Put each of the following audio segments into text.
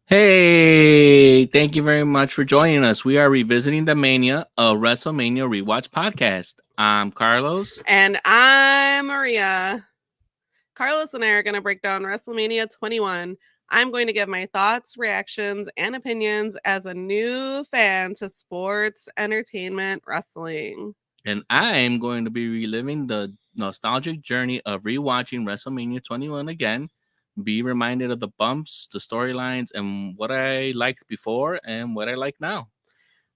Hey, thank you very much for joining us. We are revisiting the Mania, a WrestleMania rewatch podcast. I'm Carlos. And I'm Maria. Carlos and I are going to break down WrestleMania 21. I'm going to give my thoughts, reactions, and opinions as a new fan to sports, entertainment, wrestling. And I'm going to be reliving the nostalgic journey of rewatching WrestleMania 21 again. Be reminded of the bumps, the storylines, and what I liked before and what I like now.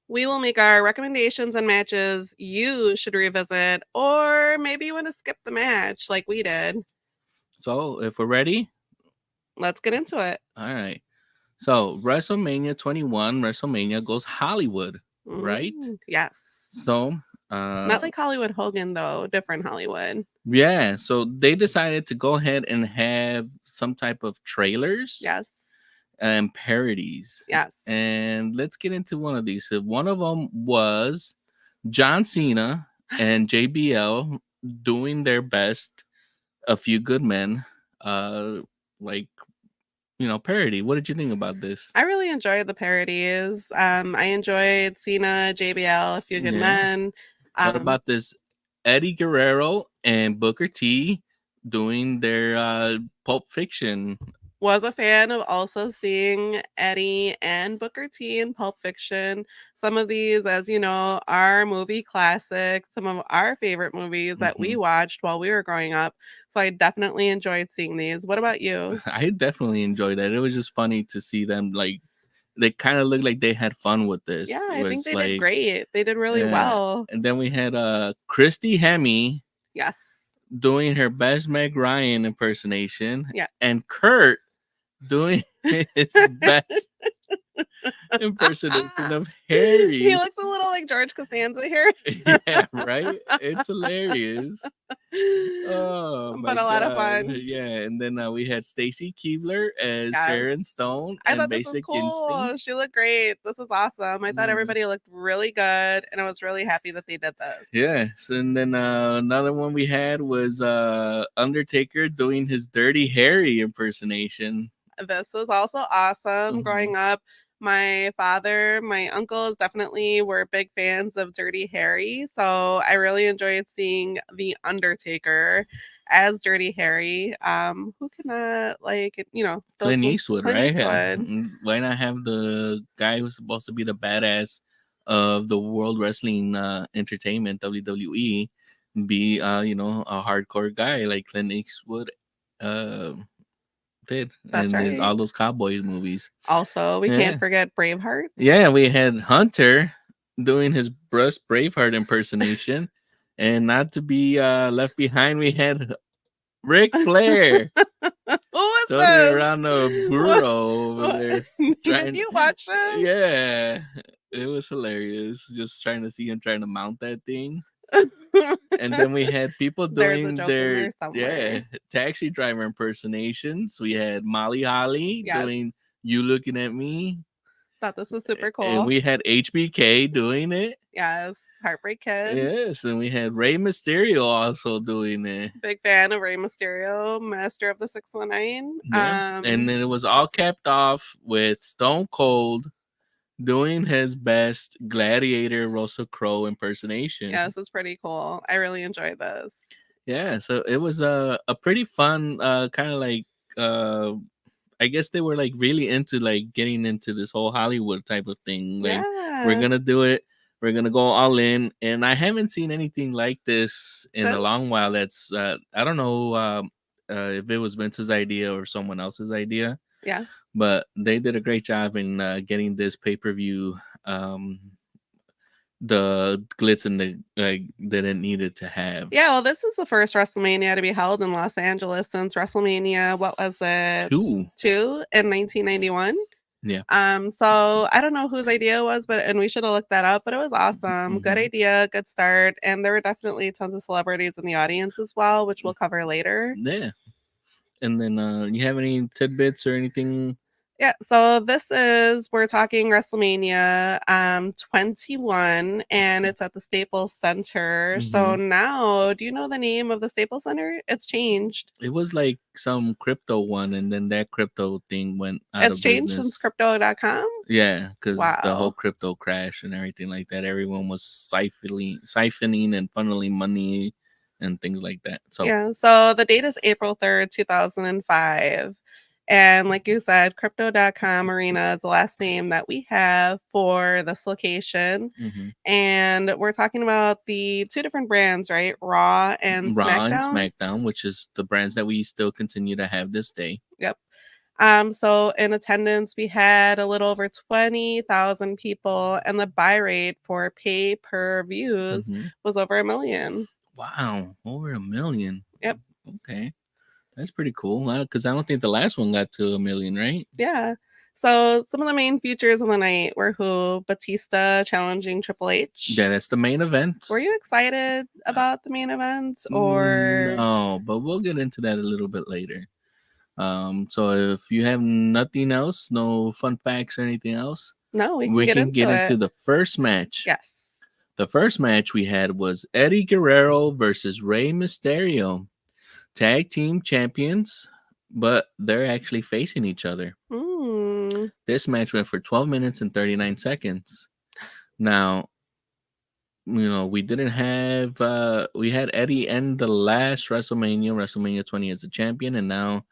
We will make our recommendations and matches you should revisit, or maybe you want to skip the match like we did. So, if we're ready, let's get into it. All right. So, WrestleMania 21, WrestleMania goes Hollywood, right? Yes. So, not like Hollywood Hogan, though, different Hollywood. Yeah, so they decided to go ahead and have some type of trailers. Yes. And parodies. Yes. And let's get into one of these. So one of them was John Cena and JBL doing their best, A Few Good Men, like, parody. What did you think about this? I really enjoyed the parodies. I enjoyed Cena, JBL, A Few Good Men. What about this Eddie Guerrero and Booker T doing their Pulp Fiction? Was a fan of also seeing Eddie and Booker T in Pulp Fiction. Some of these, as you know, are movie classics, some of our favorite movies that we watched while we were growing up. So I definitely enjoyed seeing these. What about you? I definitely enjoyed that. It was just funny to see them, like, they kind of looked like they had fun with this. Yeah, I think they did great. They did really well. And then we had Christy Hemme. Yes. Doing her best Meg Ryan impersonation. Yeah. And Kurt doing his best impersonation of Harry. He looks a little like George Costanza here. Yeah, right? It's hilarious. Oh, but a lot of fun. Yeah, and then we had Stacy Keibler as Sharon Stone. I thought this was cool. Instinct. She looked great. This was awesome. I thought everybody looked really good, and I was really happy that they did this. Yes, and then another one we had was Undertaker doing his Dirty Harry impersonation. This was also awesome. Growing up, my father, my uncles definitely were big fans of Dirty Harry. So I really enjoyed seeing the Undertaker as Dirty Harry. Who cannot Clint Eastwood, right? Eastwood. Why not have the guy who's supposed to be the badass of the World Wrestling Entertainment, WWE, be a hardcore guy like Clint Eastwood did. That's right. All those cowboy movies. Also, we can't forget Braveheart. Yeah, we had Hunter doing his Bruce Braveheart impersonation. And not to be left behind, we had Ric Flair. Who was this? Around the burrow over there. Did you watch him? Yeah. It was hilarious. Just trying to see him trying to mount that thing. And then we had people doing their taxi driver impersonations. We had Molly Holly doing You Looking at Me. Thought this was super cool. And we had HBK doing it. Yes. Heartbreak Kid. Yes, and we had Rey Mysterio also doing it. Big fan of Rey Mysterio, Master of the 619. Yeah. And then it was all capped off with Stone Cold doing his best Gladiator Russell Crowe impersonation. Yes, it's pretty cool. I really enjoyed this. Yeah, so it was a pretty fun kind of like I guess they were like really into like getting into this whole Hollywood type of thing. Like we're gonna do it. We're gonna go all in, and I haven't seen anything like this in a long while. That's I don't know if it was Vince's idea or someone else's idea. Yeah, but they did a great job in getting this pay-per-view the glitz and the that it needed to have. Yeah, well, this is the first WrestleMania to be held in Los Angeles since WrestleMania. What was it? Two in 1991. Yeah. So I don't know whose idea it was, and we should have looked that up, but it was awesome. Good idea, good start. And there were definitely tons of celebrities in the audience as well, which we'll cover later. Yeah. And then you have any tidbits or anything? Yeah, so we're talking Wrestlemania 21, and it's at the Staples Center. So Hmm. now, do you know the name of the Staples Center? It's changed. It was like some crypto one, and then that crypto thing went out It's of changed since business. crypto.com? Yeah, because the whole Wow. crypto crash and everything like that, everyone was siphoning and funneling money and things like that. So, Yeah, so the date is April 3rd, 2005. And like you said, crypto.com arena is the last name that we have for this location. mhm. And we're talking about the two different brands, right? Raw and Raw and SmackDown. SmackDown, which is the brands that we still continue to have this day. Yep. So in attendance, we had a little over 20,000 people, and the buy rate for pay per views Hmm. was over a million. Wow, over a million. Yep. Okay, that's pretty cool. Because I don't think the last one got to a million, right? Yeah. So some of the main features of the night were who Batista challenging Triple Yeah, H. that's the main event. Were you excited Uh, about the main event or no, but we'll get into that a little bit later. So if you have nothing else, no fun facts or anything else, no? We can we get can into get into it. the first match. Yes. The first match we had was Eddie Guerrero versus Rey Mysterio, tag team champions, but they're actually facing each other. Mm, This match went for 12 minutes and 39 seconds. Now, we didn't have we had Eddie end the last WrestleMania 20 as a champion, and now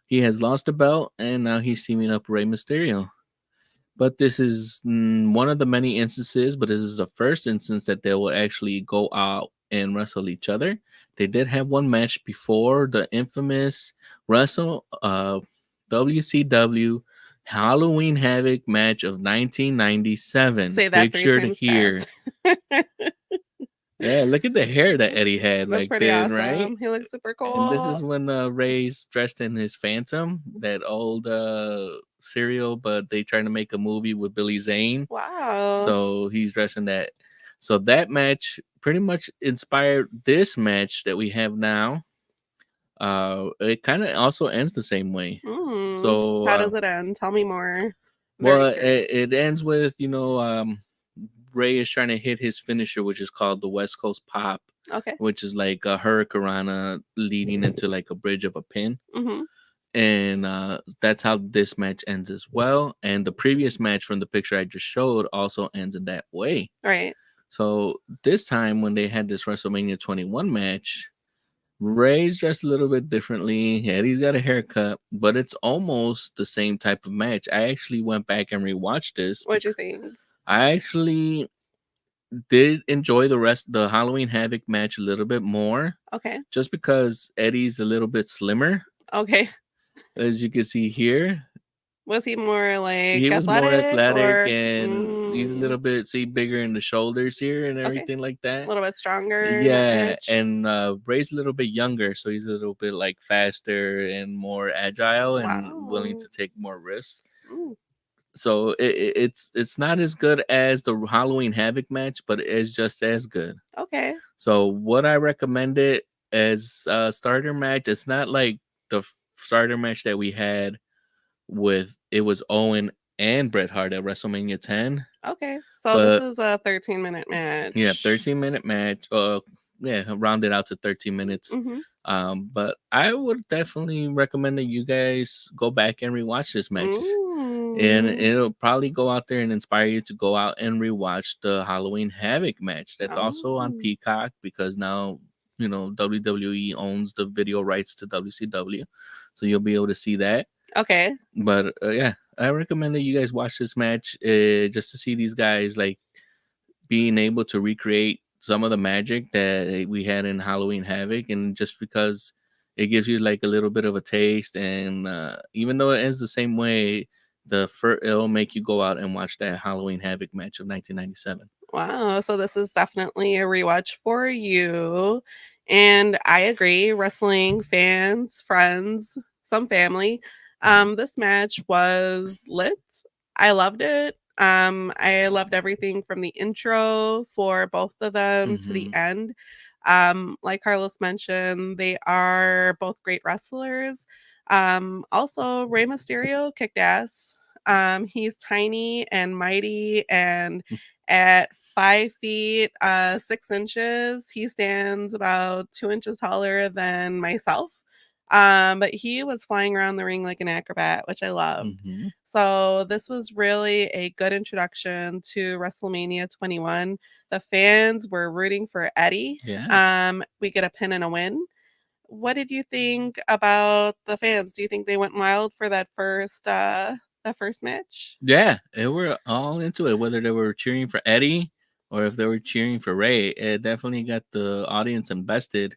he has lost the belt, and now he's teaming up Rey Mysterio. But this is one of the many instances, but this is the first instance that they will actually go out and wrestle each other. They did have one match before, the infamous Wrestle WCW Halloween Havoc match of 1997, say that three pictured times fast. here. Yeah, look at the hair that Eddie had That's back pretty then, right? awesome. He looks super And this cool. is when Ray's dressed in his Phantom, that old serial, but they trying to make a movie with Billy Zane. Wow. So he's dressing that. So that match pretty much inspired this match that we have now. It kind of also ends the same way. So, How does it end? Tell me more. I'm very well, curious. it ends with Ray is trying to hit his finisher, which is called the West Coast Pop, Okay. which is like a hurricanrana leading into like a bridge of a pin. Mm-hmm. And that's how this match ends as well. And the previous match from the picture I just showed also ends in that way. Right. So this time when they had this WrestleMania 21 match, Ray's dressed a little bit differently. Eddie's got a haircut, but it's almost the same type of match. I actually went back and rewatched this What'd you because think? I actually did enjoy the Halloween Havoc match a little bit more, Okay. just because Eddie's a little bit slimmer, Okay. as you can see here. Was he more like He was more athletic athletic, or and he's a little bit bigger in the shoulders here and okay. everything like A that. little bit stronger in that Yeah, match? and Ray's a little bit younger, so he's a little bit like faster and more agile and willing Wow. to take more risks. Mm, So it's not as good as the Halloween Havoc match, but it's just as good. okay. So what I recommend it as a starter match, it's not like the starter match that we had with it was Owen and Bret Hart at WrestleMania 10, Okay. So this but is a 13-minute yeah, match. 13-minute match. Yeah, round it out to 13 minutes. Mm-hmm. But I would definitely recommend that you guys go back and rewatch this match. And Mm. it'll probably go out there and inspire you to go out and rewatch the Halloween Havoc match. That's also on Oh. Peacock because now, WWE owns the video rights to WCW. So you'll be able to see that. Okay. But yeah, I recommend that you guys watch this match just to see these guys like being able to recreate some of the magic that we had in Halloween Havoc, and just because it gives you like a little bit of a taste, and even though it ends the same way, it'll make you go out and watch that Halloween Havoc match of 1997. Wow. So this is definitely a rewatch for you. And I agree, wrestling fans, friends, some family. This match was lit. I loved it. I loved everything from the intro for both of them to the Mm-hmm. end. Like Carlos mentioned, they are both great wrestlers. Also, Rey Mysterio kicked ass. He's tiny and mighty, and at 5 feet 6 inches, he stands about 2 inches taller than myself. But he was flying around the ring like an acrobat, which I loved. Mm-hmm. So this was really a good introduction to WrestleMania 21. The fans were rooting for Eddie. Yeah. We get a pin and a win. What did you think about the fans? Do you think they went wild for that first match? Yeah, they were all into it, whether they were cheering for Eddie or if they were cheering for Ray. It definitely got the audience invested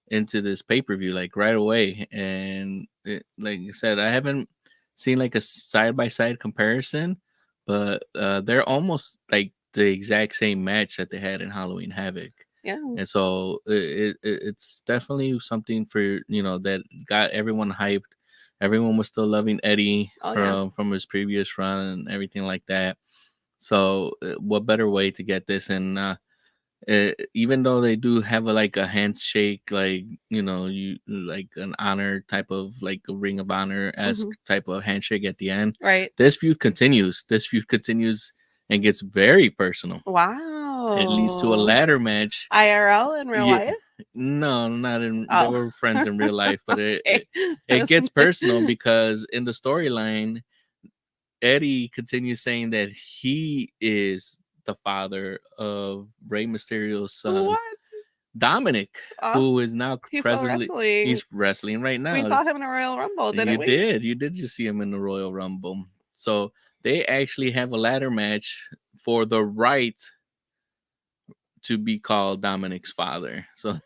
into this pay per view like right away. And like I said, I haven't seen like a side by side comparison, but they're almost like the exact same match that they had in Halloween Havoc. Yeah. And so it's definitely something for that got everyone hyped. Everyone was still loving Eddie Oh yeah. from his previous run and everything like that. So what better way to get this? And even though they do have like a handshake, like you like an honor type of like a Ring of Honor esque Hmm. type of handshake at the end, Right. this feud continues. This feud continues and gets very personal. It leads to a Wow. ladder match. IRL in real Yeah, life? no, not in. They Oh. were friends in real life, but it Okay. it, I it was gets like, personal because in the storyline, Eddie continues saying that he is the father of Rey Mysterio's son, what? Dominic, Oh, who is now he's still presently wrestling. he's wrestling right We now. saw him in a Royal Rumble, didn't You we? did, you did just see him in the Royal Rumble. So they actually have a ladder match for the right to be called Dominic's father. So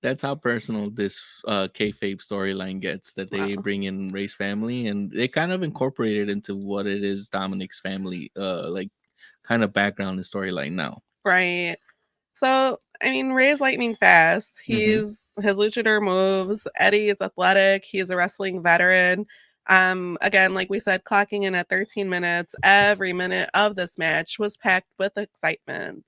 that's how personal this kayfabe storyline gets. That they Wow. bring in Ray's family, and they kind of incorporate it into what it is Dominic's family, like kind of background and storyline now. Right. So, I mean, Ray's lightning fast. Mm-hmm. His luchador moves. Eddie is athletic. He's a wrestling veteran. Again, like we said, clocking in at 13 minutes. Every minute of this match was packed with excitement.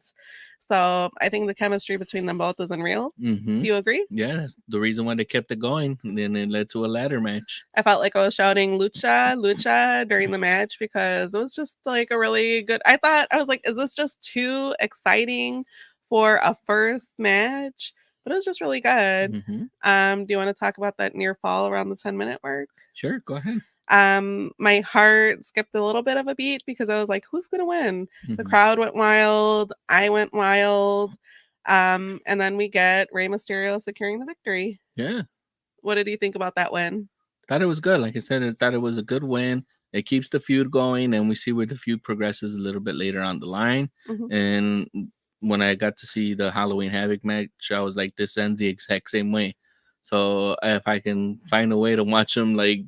So I think the chemistry between them both is unreal. Mm-hmm. Do you agree? Yeah, that's the reason why they kept it going, and then it led to a ladder match. I felt like I was shouting "Lucha, Lucha" during the match because it was just like a really good. I was like, is this just too exciting for a first match? But it was just really good. Mm-hmm. Do you want to talk about that near fall around the 10-minute mark? Sure, go ahead. My heart skipped a little bit of a beat because I was like, who's gonna win? The Mm-hmm. crowd went wild. I went wild. And then we get Rey Mysterio securing the victory. Yeah, What did you think about that win? thought it was good. Like I said, I thought it was a good win. It keeps the feud going, and we see where the feud progresses a little bit later on the line. Hmm. And when I got to see the Halloween Havoc match, I was like, this ends the exact same way. So if I can find a way to watch them like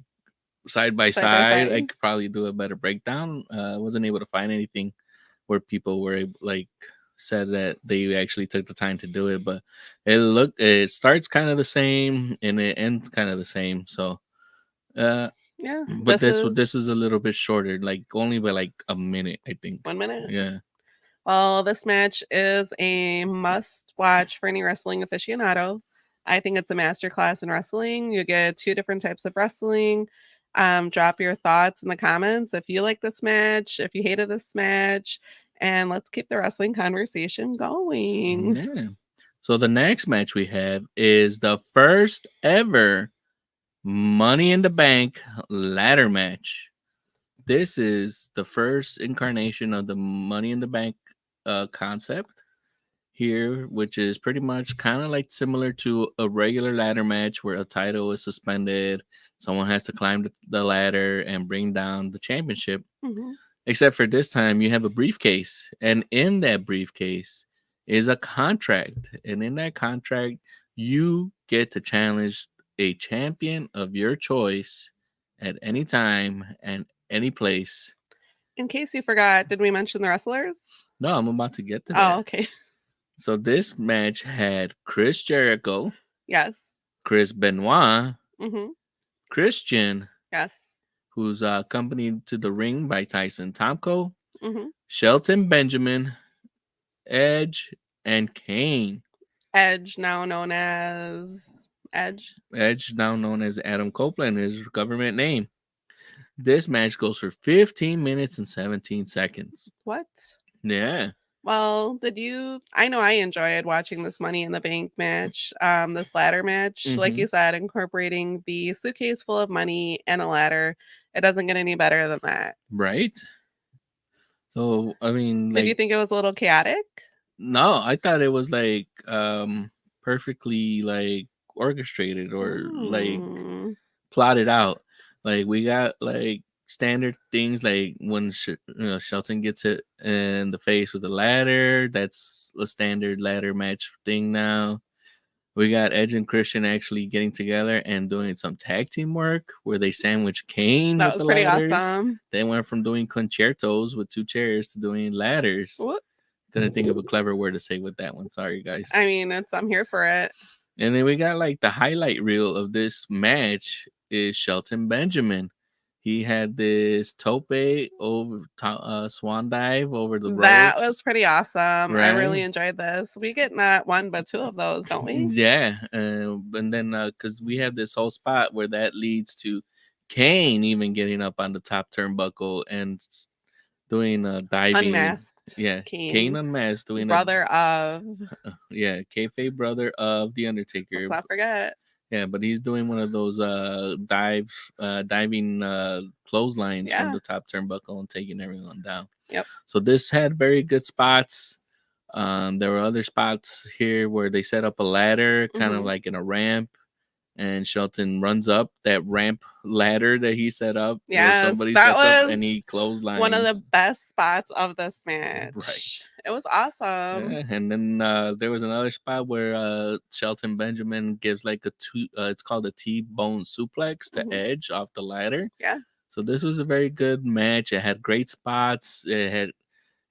side by Side by side, I side. could probably do a better breakdown. I wasn't able to find anything where people were like said that they actually took the time to do it, but it starts kind of the same and it ends kind of the same. So uh Yeah, but this is this is a little bit shorter, like only by like a minute, I think. 1 minute. Yeah. Well, this match is a must watch for any wrestling aficionado. I think it's a masterclass in wrestling. You get two different types of wrestling. Drop your thoughts in the comments if you like this match, if you hated this match, and let's keep the wrestling conversation going. Yeah. So the next match we have is the first ever Money in the Bank ladder match. This is the first incarnation of the Money in the Bank concept here, which is pretty much kind of like similar to a regular ladder match where a title is suspended. Someone has to climb the ladder and bring down the championship. Mhm. Except for this time, you have a briefcase, and in that briefcase is a contract. And in that contract, you get to challenge a champion of your choice at any time and any place. In case you forgot, did we mention the wrestlers? No, I'm about to get to Oh, that. okay. So this match had Chris Jericho, Yes. Chris Benoit, Hmm. Christian, Yes. who's accompanied to the ring by Tyson Tomko, Hmm. Shelton Benjamin, Edge, and Kane. Edge, now known as Edge. Edge, now known as Adam Copeland, his government name. This match goes for 15 minutes and 17 seconds. What? Yeah. Well, did you I know I enjoyed watching this Money in the Bank match, this ladder match, like Mm-hmm. you said, incorporating the suitcase full of money and a ladder. It doesn't get any better than that. Right. So I mean, Did you like, think it was a little chaotic? no, I thought it was like perfectly like orchestrated or like Mm. plotted out. Like we got like standard things like when Shelton gets hit in the face with a ladder. That's a standard ladder match thing now. We got Edge and Christian actually getting together and doing some tag team work where they sandwich Kane That with was the pretty ladders. awesome. They went from doing concertos with two chairs to doing ladders. Whoop. Couldn't think of a clever word to say with that one. Sorry, guys. I mean, I'm here for it. And then we got like the highlight reel of this match is Shelton Benjamin. He had this tope over swan dive over the That ropes, was pretty awesome. I really right? enjoyed this. We get not one but two of those, don't we? Yeah, and then because we have this whole spot where that leads to Kane even getting up on the top turnbuckle and doing diving. Unmasked Yeah, Kane King, unmasked doing a brother of, yeah kayfabe brother of the let's Undertaker. not forget. Yeah, but he's doing one of those diving clotheslines from Yeah. the top turnbuckle and taking everyone down. Yep. So this had very good spots. There were other spots here where they set up a ladder, kind of Hmm. like in a ramp, and Shelton runs up that ramp ladder that he set up where Yes, somebody that sets up was and he one of the clotheslines. best spots of this Right. match. It was awesome. Yeah, and then there was another spot where Shelton Benjamin gives like a two. It's called a T-bone suplex to Hmm. Edge off the ladder. Yeah, So this was a very good match. It had great spots. It had,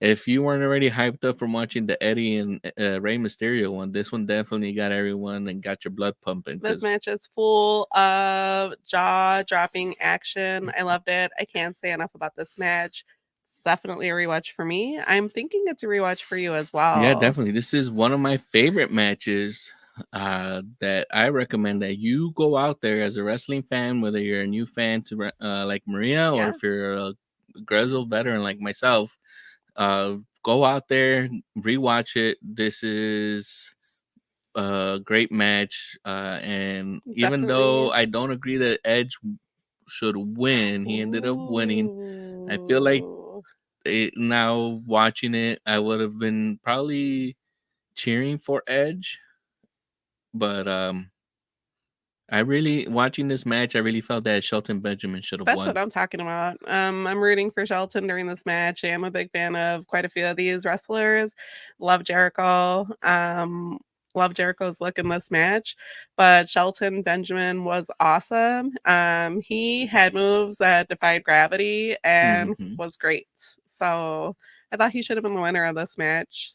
if you weren't already hyped up from watching the Eddie and Rey Mysterio one, this one definitely got everyone and got your blood pumping. this Because match is full of jaw-dropping action. I loved it. I can't say enough about this match. It's definitely a rewatch for me. I'm thinking it's a rewatch for you as yeah, well. definitely, this is one of my favorite matches. That I recommend that you go out there as a wrestling fan, whether you're a new fan to like Maria or Yeah, if you're a grizzled veteran like myself. Go out there, rewatch it. This is a great match. And even though definitely. I don't agree that Edge should win, he ended up winning. I feel like Ooh. now watching it, I would have been probably cheering for Edge, but I really watching this match. I really felt that Shelton Benjamin should have That's won. what I'm talking about. I'm rooting for Shelton during this match. I am a big fan of quite a few of these wrestlers. Love Jericho. Love Jericho's look in this match, but Shelton Benjamin was awesome. He had moves that defied gravity and Hmm. was great. So I thought he should have been the winner of this match.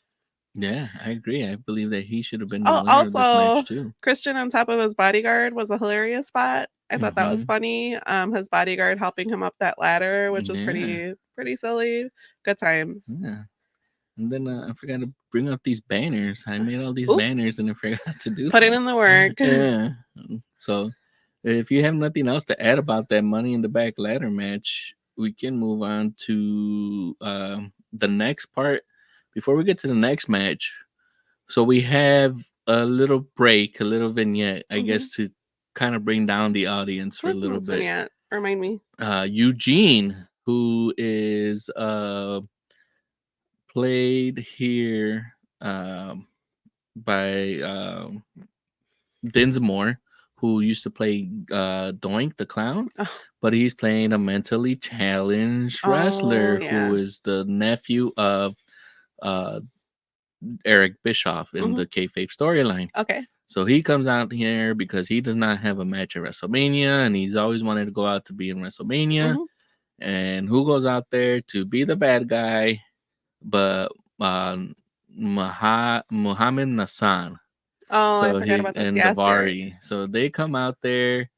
Yeah, I agree. I believe that he should have been the Oh, winner of this match also, too. Christian on top of his bodyguard was a hilarious spot. I thought that was Hmm. funny. His bodyguard helping him up that ladder, which was Yeah, pretty silly. Good times. yeah. And then I forgot to bring up these banners. I made all these Oop, banners and I forgot to do putting that. in the work. Yeah. So if you have nothing else to add about that Money in the Back ladder match, we can move on to the next part. Before we get to the next match, so we have a little break, a little vignette, I Hmm. guess, to kind of bring down the audience for a Who's in little this bit. vignette? Remind me. Eugene, who is played here by Dinsmore, who used to play Doink the Clown, Oh, but he's playing a mentally challenged oh wrestler who yeah. is the nephew of uh, Eric Bischoff in Hmm. the kayfabe storyline. Okay. So he comes out here because he does not have a match at WrestleMania, and he's always wanted to go out to be in WrestleMania. Hmm. And who goes out there to be the bad guy, but Muhammad Nassan. Oh, I So forgot he about this. and Yes, you're right. Davari. So they come out there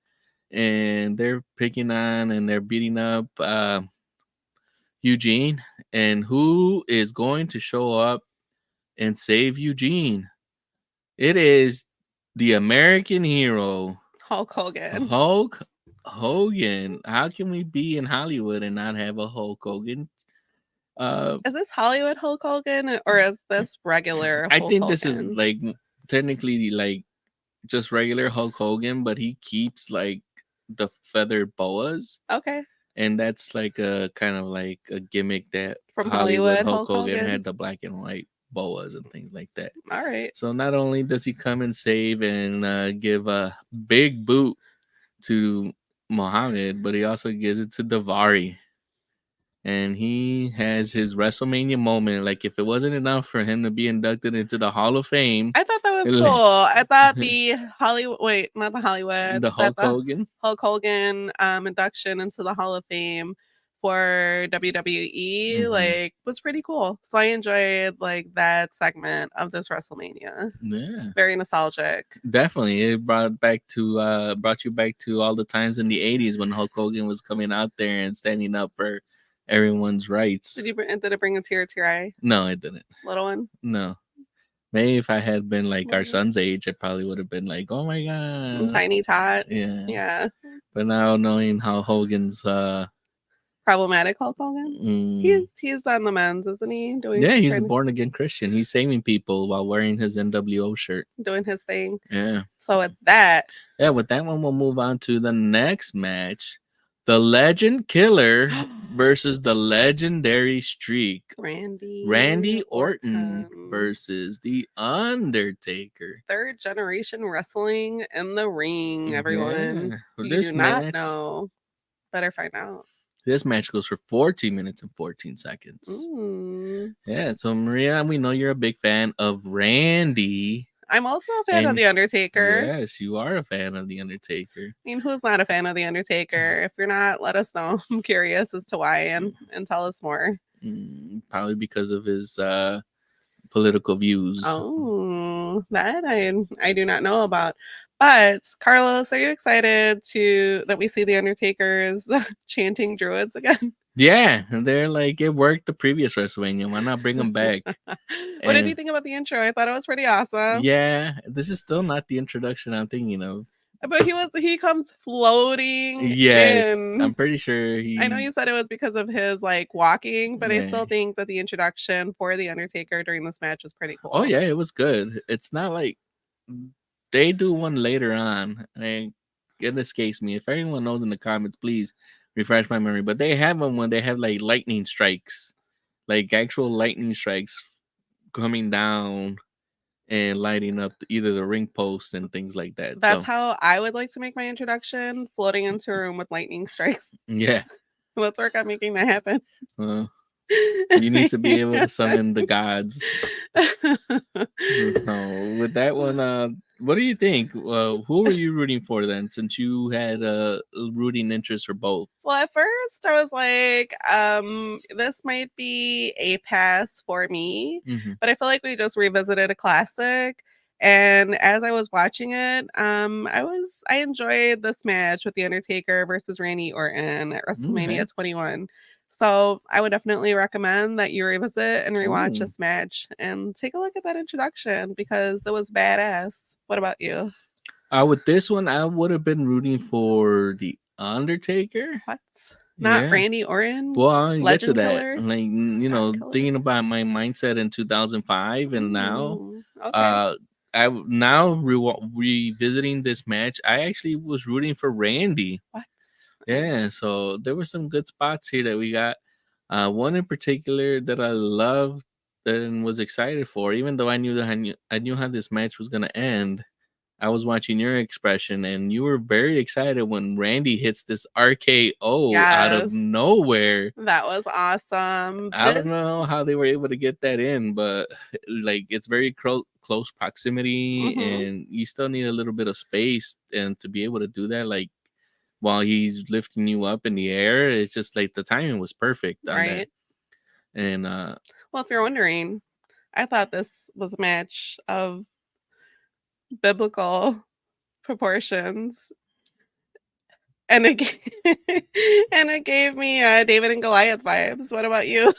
and they're picking on and they're beating up Eugene. And who is going to show up and save Eugene? It is the American hero Hulk Hogan. Hulk Hogan. How can we be in Hollywood and not have a Hulk Hogan? Is this Hollywood Hulk Hogan or is this regular I Hulk think this is Hogan? like technically like just regular Hulk Hogan, but he keeps like the feathered boas. Okay. And that's like a kind of like a gimmick that From Hollywood Hollywood Hulk Hulk Hogan Hogan. had, the black and white boas and things like that. All right. So not only does he come and save and give a big boot to Muhammad, but he also gives it to Davari. And he has his WrestleMania moment. Like if it wasn't enough for him to be inducted into the Hall of Fame, I thought that was cool. I thought the not the Hollywood, the that Hulk the Hogan, Hulk Hogan induction into the Hall of Fame for WWE like was pretty cool. So I enjoyed like that segment of this WrestleMania. Yeah. Very nostalgic. Definitely. It brought you back to all the times in the 80s when Hulk Hogan was coming out there and standing up for everyone's rights. Did it bring a tear to your eye? No, it didn't. Little one? No. Maybe if I had been like our son's age, I probably would have been like, "Oh my god." Tiny tot. Yeah. Yeah. But now knowing how Hogan's problematic Hulk Hogan. He's on the men's, isn't he? He's a born again Christian. He's saving people while wearing his NWO shirt, doing his thing. Yeah. So with that, with that one, we'll move on to the next match: the Legend Killer versus the Legendary Streak. Randy Orton versus the Undertaker. Third generation wrestling in the ring. Everyone, you do not know. Better find out. This match goes for 14 minutes and 14 seconds. Yeah, so Maria, we know you're a big fan of Randy. I'm also a fan of The Undertaker. Yes, you are a fan of The Undertaker. I mean, who's not a fan of The Undertaker? If you're not, let us know. I'm curious as to why and tell us more. Probably because of his political views. Oh, that I do not know about. But Carlos, are you excited that we see the Undertaker's chanting druids again? Yeah, they're like, it worked the previous WrestleMania. Why not bring them back? What did you think about the intro? I thought it was pretty awesome. Yeah, this is still not the introduction I'm thinking of. But he comes floating. Yes, I'm pretty sure I know you said it was because of his like walking, but I still think that the introduction for the Undertaker during this match was pretty cool. Oh yeah, it was good. It's not like they do one later on. It escapes me. If anyone knows in the comments, please refresh my memory. But they have one when they have like lightning strikes, like actual lightning strikes coming down and lighting up either the ring post and things like that. That's how I would like to make my introduction, floating into a room with lightning strikes. Yeah. Let's work on making that happen. You need to be able to summon the gods. So, with that one, what do you think? Who were you rooting for then, since you had a rooting interest for both? Well, at first I was like, this might be a pass for me, but I feel like we just revisited a classic. And as I was watching it, I enjoyed this match with The Undertaker versus Randy Orton at WrestleMania 21. So I would definitely recommend that you revisit and rewatch this match and take a look at that introduction because it was badass. What about you? With this one, I would have been rooting for The Undertaker. What? Not Randy Orton? Well, I'll get to that. Killer? Like, thinking about my mindset in 2005 and now, okay. I now revisiting this match, I actually was rooting for Randy. What? Yeah, so there were some good spots here that we got. One in particular that I loved and was excited for, even though I knew how this match was gonna end. I was watching your expression, and you were very excited when Randy hits this RKO out of nowhere. That was awesome. I don't know how they were able to get that in, but like it's very close proximity, and you still need a little bit of space, and to be able to do that, like while he's lifting you up in the air, it's just like the timing was perfect on that. And well, if you're wondering, I thought this was a match of biblical proportions, and it gave me David and Goliath vibes. What about you?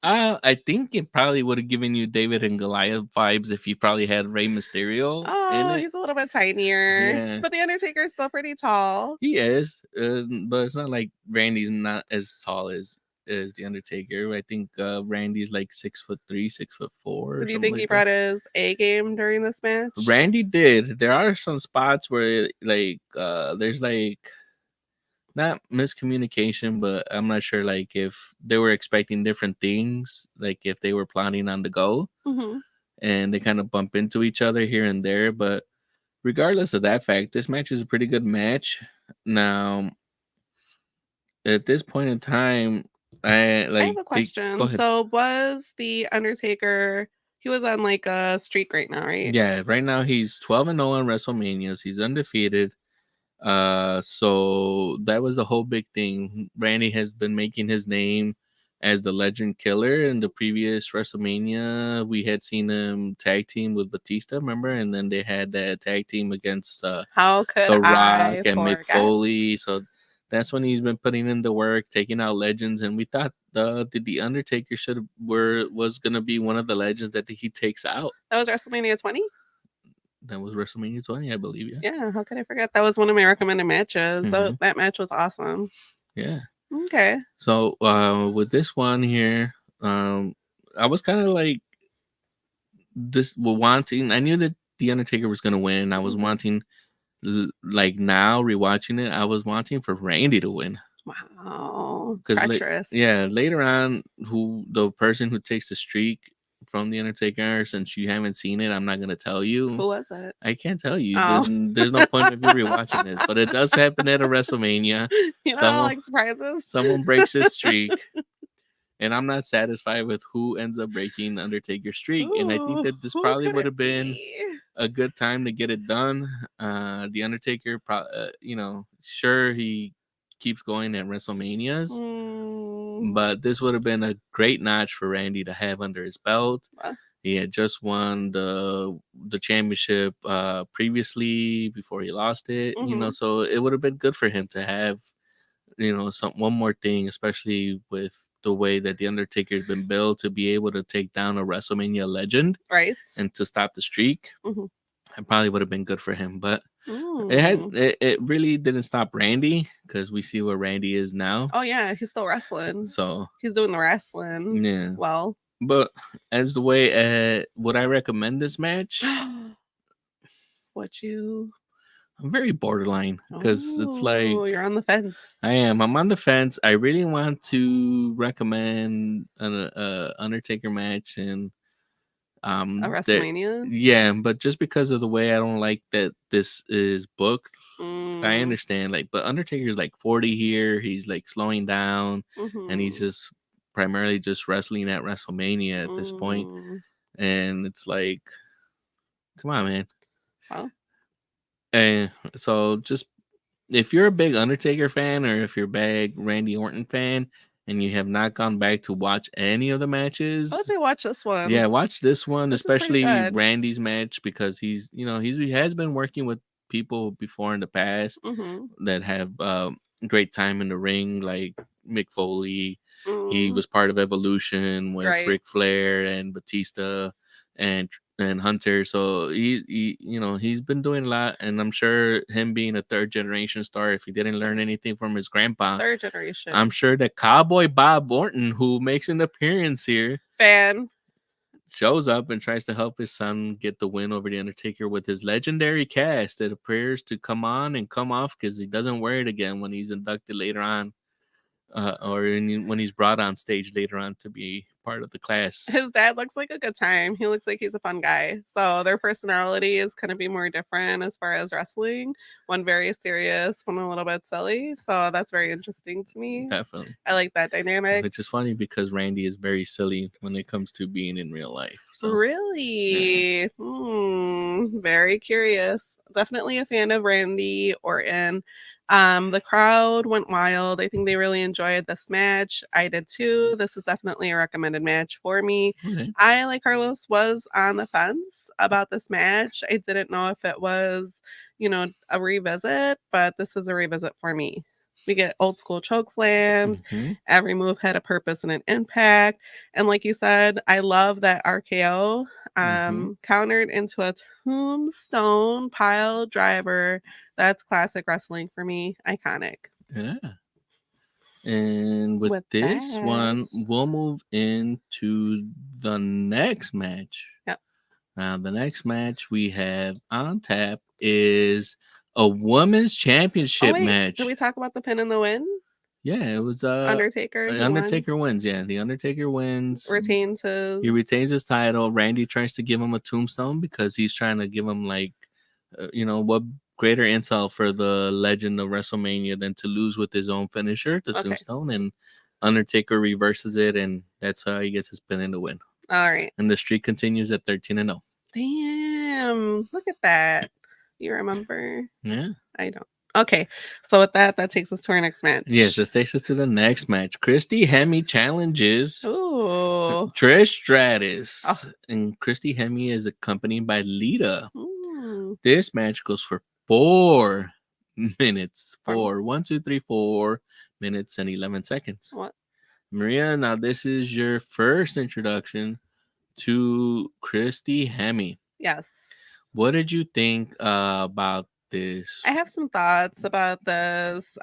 I think it probably would have given you David and Goliath vibes if you probably had Rey Mysterio in Oh, it. he's a little bit tinier, Yeah, but the Undertaker is still pretty tall. he is, but it's not like Randy's not as tall as the Undertaker. I think Randy's like 6'3", 6'4", or Do you something think he like that. brought his A game during this match? Randy did. There are some spots where like there's like not miscommunication, but I'm not sure like if they were expecting different things, like if they were planning on the go Mm-hmm. and they kind of bump into each other here and there. But regardless of that fact, this match is a pretty good match. Now, at this point in time, I I have like a they go question. ahead. So was the Undertaker, he was on like a streak right now, right? Yeah, right now he's 12-0 on WrestleManias. He's undefeated. So that was the whole big thing. Randy has been making his name as the legend killer. In the previous WrestleMania, we had seen him tag team with Batista, remember? And then they had that tag team against How could The Rock I and Mick forget? Foley. So that's when he's been putting in the work, taking out legends. And we thought the Undertaker was gonna be one of the legends that he takes out. That was WrestleMania 20? That was WrestleMania 20, I believe. Yeah. Yeah, how could I forget? That was one of my recommended matches. Hmm. That match was awesome. Yeah. Okay. So with this one here, I was kind of like wanting. I knew that the Undertaker was gonna win. I was Mhm. wanting, like now rewatching it, I was wanting for Randy to win Wow. because Treacherous. yeah, later on, who the person who takes the streak from the Undertaker, since you haven't seen it, I'm not gonna tell you. Who was it? I can't tell you. Oh. There's no point of you rewatching it, but it does happen at a WrestleMania. You know, I don't Someone like surprises. someone breaks his streak. And I'm not satisfied with who ends up breaking Undertaker's streak. And I think Ooh, that this who probably could would it have been be? a good time to get it done. The Undertaker, sure he keeps going at WrestleManias, Mm, but this would have been a great notch for Randy to have under his belt. well, He had just won the championship previously before he lost it, mhm. so it would have been good for him to have some one more thing, especially with the way that the Undertaker's been built to be able to take down a WrestleMania legend Right. and to stop the streak. Mhm. It probably would have been good for him, but Mm. it really didn't stop Randy because we see where Randy is now. Oh yeah, he's still wrestling. So He's doing the wrestling yeah, well. but as the way would I recommend this match? What you? I'm very borderline because it's like Oh, you're on the fence. I'm on the fence. I really want to recommend an Undertaker match and A that WrestleMania. yeah, but just because of the way I don't like that this is booked, I Mm, understand. Like, but Undertaker's like 40 here. He's like slowing down, and he's mhm. just primarily just wrestling at WrestleMania at this point. Mm. And it's like, come on, man. Well, And so just if you're a big Undertaker fan or if you're a big Randy Orton fan and you have not gone back to watch any of the I would matches, say watch this one. yeah, watch this one, This is pretty especially good. Randy's match because he has been working with people before in the past Mhm. that have great time in the ring, like Mick Foley. He Mm, was part of Evolution with right. Ric Flair and Batista and Hunter. So he's been doing a lot, and I'm sure him being a third generation star, if he didn't learn anything from his grandpa, Third I'm generation sure that Cowboy Bob Orton, who makes an appearance here, fan. shows up and tries to help his son get the win over the Undertaker with his legendary cast that appears to come on and come off because he doesn't wear it again when he's inducted later on, when he's brought on stage later on to be part of the class. His dad looks like a good time. He looks like he's a fun guy. So their personality is going to be more different as far as wrestling. One very serious, one a little bit silly. So that's very interesting to me. Definitely. I like that dynamic. Which is funny because Randy is very silly when it comes to being in real life. So yeah. Really? Very curious. Definitely a fan of Randy Orton. The crowd went wild. I think they really enjoyed this match. I did too. This is definitely a recommended match for me. Okay. I, like Carlos, was on the fence about this match. I didn't know if it was, a revisit, but this is a revisit for me. We get old school choke slams. Mm-hmm. Every move had a purpose and an impact. And like you said, I love that RKO Mm-hmm. countered into a tombstone pile driver. That's classic wrestling for me. Iconic. Yeah. And with With this that, one, we'll move into the next match. yep. Now, the next match we have on tap is a women's Oh championship wait, did we match. talk about the pin and the win? Yeah, it was Undertaker, he won, Undertaker wins. Yeah, the Undertaker wins. retains He his. retains his title. Randy tries to give him a tombstone because he's trying to give him like, what greater insult for the legend of WrestleMania than to lose with his own finisher, the Okay, tombstone, and Undertaker reverses it, and that's how he gets his pin in the win. all right. And the streak continues at 13-0. Damn, look at that. You remember? Yeah. I don't. Okay, so with that, that takes us to our next match. Yes, this takes us to the next match. Christy Hemme challenges Ooh. Trish Stratus, Oh. and Christy Hemme is accompanied by Lita. Mm. This match goes for 4 minutes. 4 1, 2, 3, 4 minutes and 11 seconds. What? Maria, now this is your first introduction to Christy Hemme. Yes. What did you think about this? I have some thoughts about this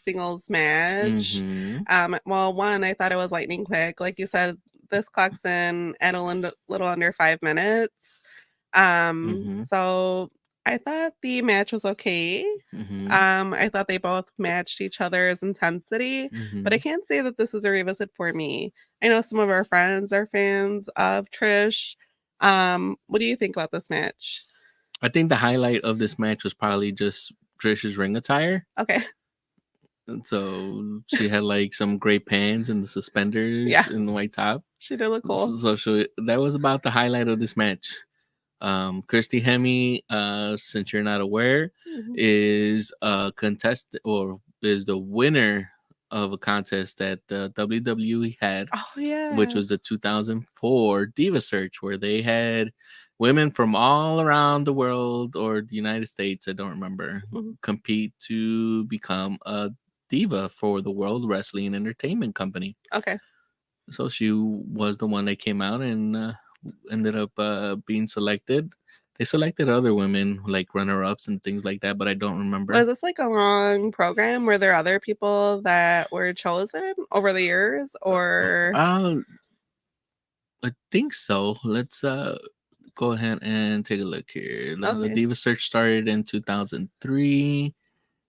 singles match. Mm-hmm. Well, one, I thought it was lightning quick. Like you said, this clocks in at a little under 5 minutes. Mm-hmm. So I thought the match was okay. Mm-hmm. I thought they both matched each other's intensity, Mm-hmm. but I can't say that this is a revisit for me. I know some of our friends are fans of Trish. What do you think about this match? I think the highlight of this match was probably just Trish's ring attire. Okay. And so she had like some gray pants and the suspenders and the white top. She did look cool. So that was about the highlight of this match. Christy Hemme, since you're not aware, is a contestant or is the winner of a contest that the WWE had. Oh yeah. Which was the 2004 Diva Search, where they had women from all around the world or the United States, I don't remember, compete to become a diva for the World Wrestling Entertainment Company. Okay. So she was the one that came out and ended up being selected. They selected other women like runner-ups and things like that, but I don't remember. Was this like a long program? Were there other people that were chosen over the years, or? I think so. Let's go ahead and take a look here. The Diva Search started in 2003,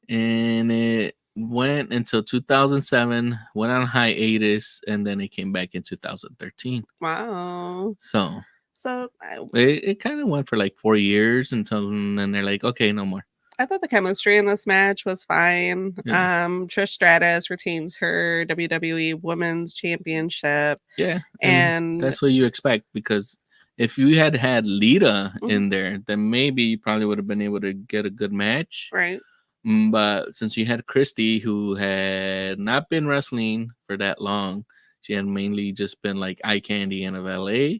and it went until 2007. Went on hiatus, and then it came back in 2013. Wow. So So it kind of went for like 4 years until then they're like, okay, no more. I thought the chemistry in this match was fine. Yeah. Trish Stratus retains her WWE Women's Championship. Yeah, and that's what you expect, because if you had Lita in there, then maybe you probably would have been able to get a good match. Right. But since you had Christy, who had not been wrestling for that long, she had mainly just been like eye candy in of LA,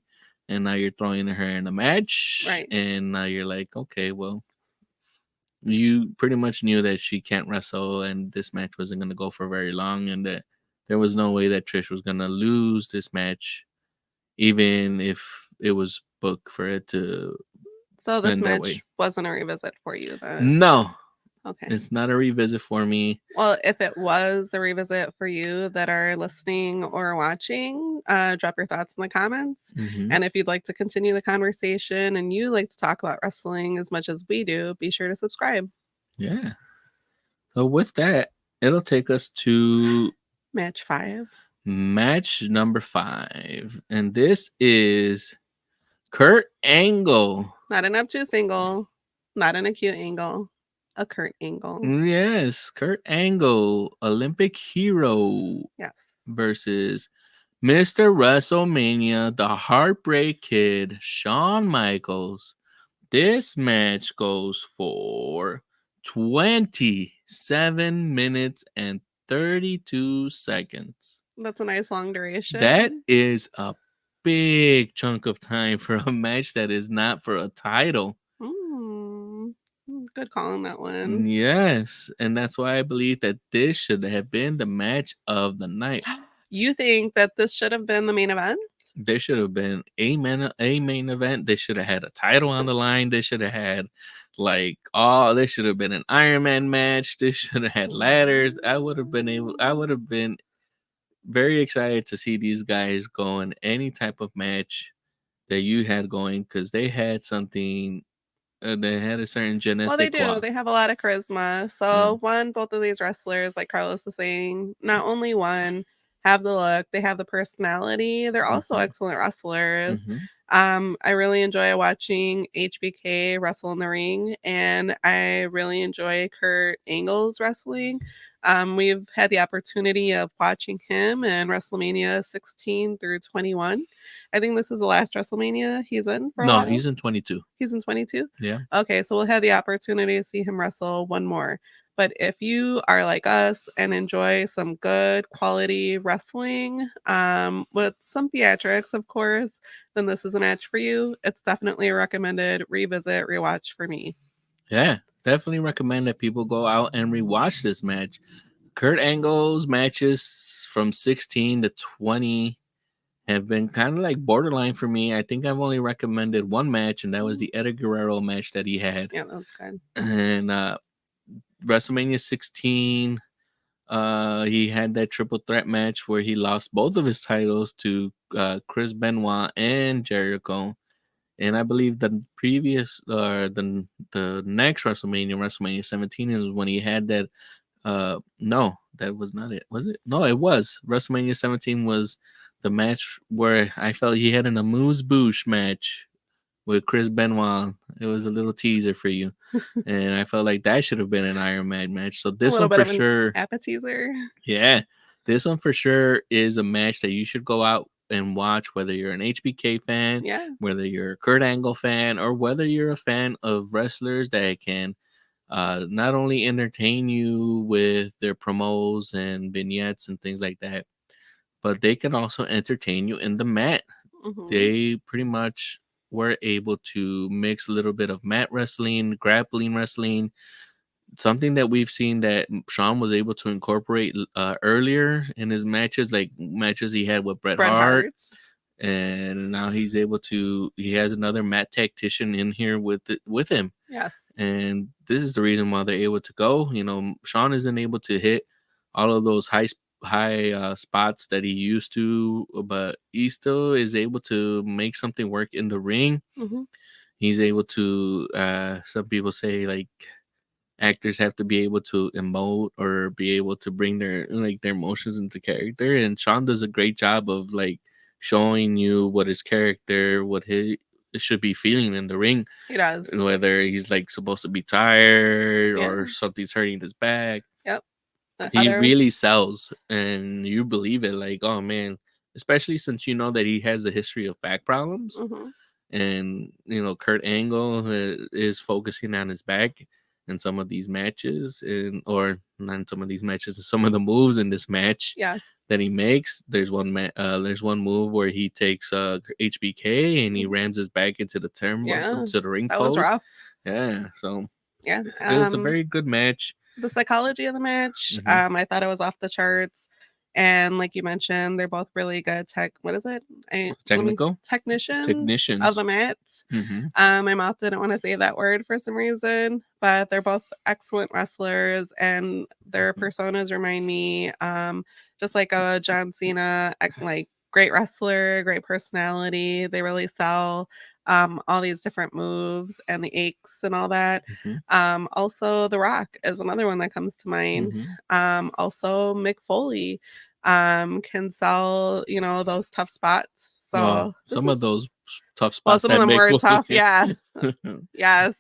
and now you're throwing her in a match, right? And now you're like, okay, well, you pretty much knew that she can't wrestle, and this match wasn't going to go for very long, and that there was no way that Trish was going to lose this match, even if it was booked for it to. So this match wasn't a revisit for you then? No. Okay. It's not a revisit for me. Well, if it was a revisit for you that are listening or watching, drop your thoughts in the comments. And if you'd like to continue the conversation and you like to talk about wrestling as much as we do, be sure to subscribe. Yeah. So with that, it'll take us to match 5. Match number 5. And this is Kurt Angle. Not an obtuse angle, not an acute angle. A Kurt Angle. Yes, Kurt Angle, Olympic hero. Yes. Versus Mr. WrestleMania, the Heartbreak Kid, Shawn Michaels. This match goes for 27 minutes and 32 seconds. That's a nice long duration. That is a big chunk of time for a match that is not for a title. Good call on that one. Yes, and that's why I believe that this should have been the match of the night. You think that this should have been the main event? There should have been a main event. They should have had a title on the line. They should have had this should have been an Iron Man match. This should have had ladders. I would have been very excited to see these guys go in any type of match that you had going, because they had something. They had a certain je ne Well, sais they quoi. do. They have a lot of charisma. Yeah. So, both of these wrestlers, like Carlos was saying, not only have the look, they have the personality. They're also Mhm. excellent wrestlers. Mhm. I really enjoy watching HBK wrestle in the ring, and I really enjoy Kurt Angle's wrestling. We've had the opportunity of watching him in WrestleMania 16 through 21. I think this is the last WrestleMania he's in for a No, while. he's in 22. He's in 22? Yeah. Okay, so we'll have the opportunity to see him wrestle one more. But if you are like us and enjoy some good quality wrestling, with some theatrics, of course, then this is a match for you. It's definitely a recommended revisit, rewatch for me. Yeah, definitely recommend that people go out and rewatch this match. Kurt Angle's matches from 16 to 20 have been kind of like borderline for me. I think I've only recommended one match, and that was the Eddie Guerrero match that he had. Yeah, that's good. And WrestleMania 16, he had that triple threat match where he lost both of his titles to Chris Benoit and Jericho. And I believe the previous, the next WrestleMania, WrestleMania 17, is when he had that. No, that was not it. Was it? No, it was. WrestleMania 17 was the match where I felt he had an amuse bouche match with Chris Benoit. It was a little teaser for you, and I felt like that should have been an Iron Man match. So A this little one bit for of an sure, appetizer. yeah, this one for sure is a match that you should go out and watch, whether you're an HBK fan, Yeah. whether you're a Kurt Angle fan, or whether you're a fan of wrestlers that can not only entertain you with their promos and vignettes and things like that, but they can also entertain you in the mat. Mm-hmm. They pretty much were able to mix a little bit of mat wrestling, grappling wrestling, something that we've seen that Sean was able to incorporate earlier in his matches, like matches he had with Bret Hart. And now he's able to. He has another mat tactician in here with him. Yes. And this is the reason why they're able to go. Sean isn't able to hit all of those high spots that he used to, but he still is able to make something work in the ring. Mm-hmm. He's able to. Some people say like actors have to be able to emote or be able to bring their emotions into character, and Sean does a great job of like showing you what his character, what he should be feeling in the ring. He does. Whether he's like supposed to be tired or something's hurting his back. Yep. He really sells, and you believe it. Like, oh man, especially since you know that he has a history of back problems. Mm-hmm. And Kurt Angle is focusing on his back in some of these matches, or not in some of these matches, some of the moves in this match. Yes. That he makes. There's one move where he takes HBK and he rams his back into the to the ring post. That was rough. Yeah, so yeah, it was a very good match. The psychology of the match, I thought it was off the charts. And like you mentioned, they're both really good technicians of the mat. My mouth didn't want to say that word for some reason, but they're both excellent wrestlers, and their personas remind me just like a John Cena, like great wrestler, great personality. They really sell all these different moves and the aches and all that. Also, The Rock is another one that comes to mind. Also, Mick Foley can sell, those tough spots. So some of those tough spots. Some of them were tough. Yeah. Yes.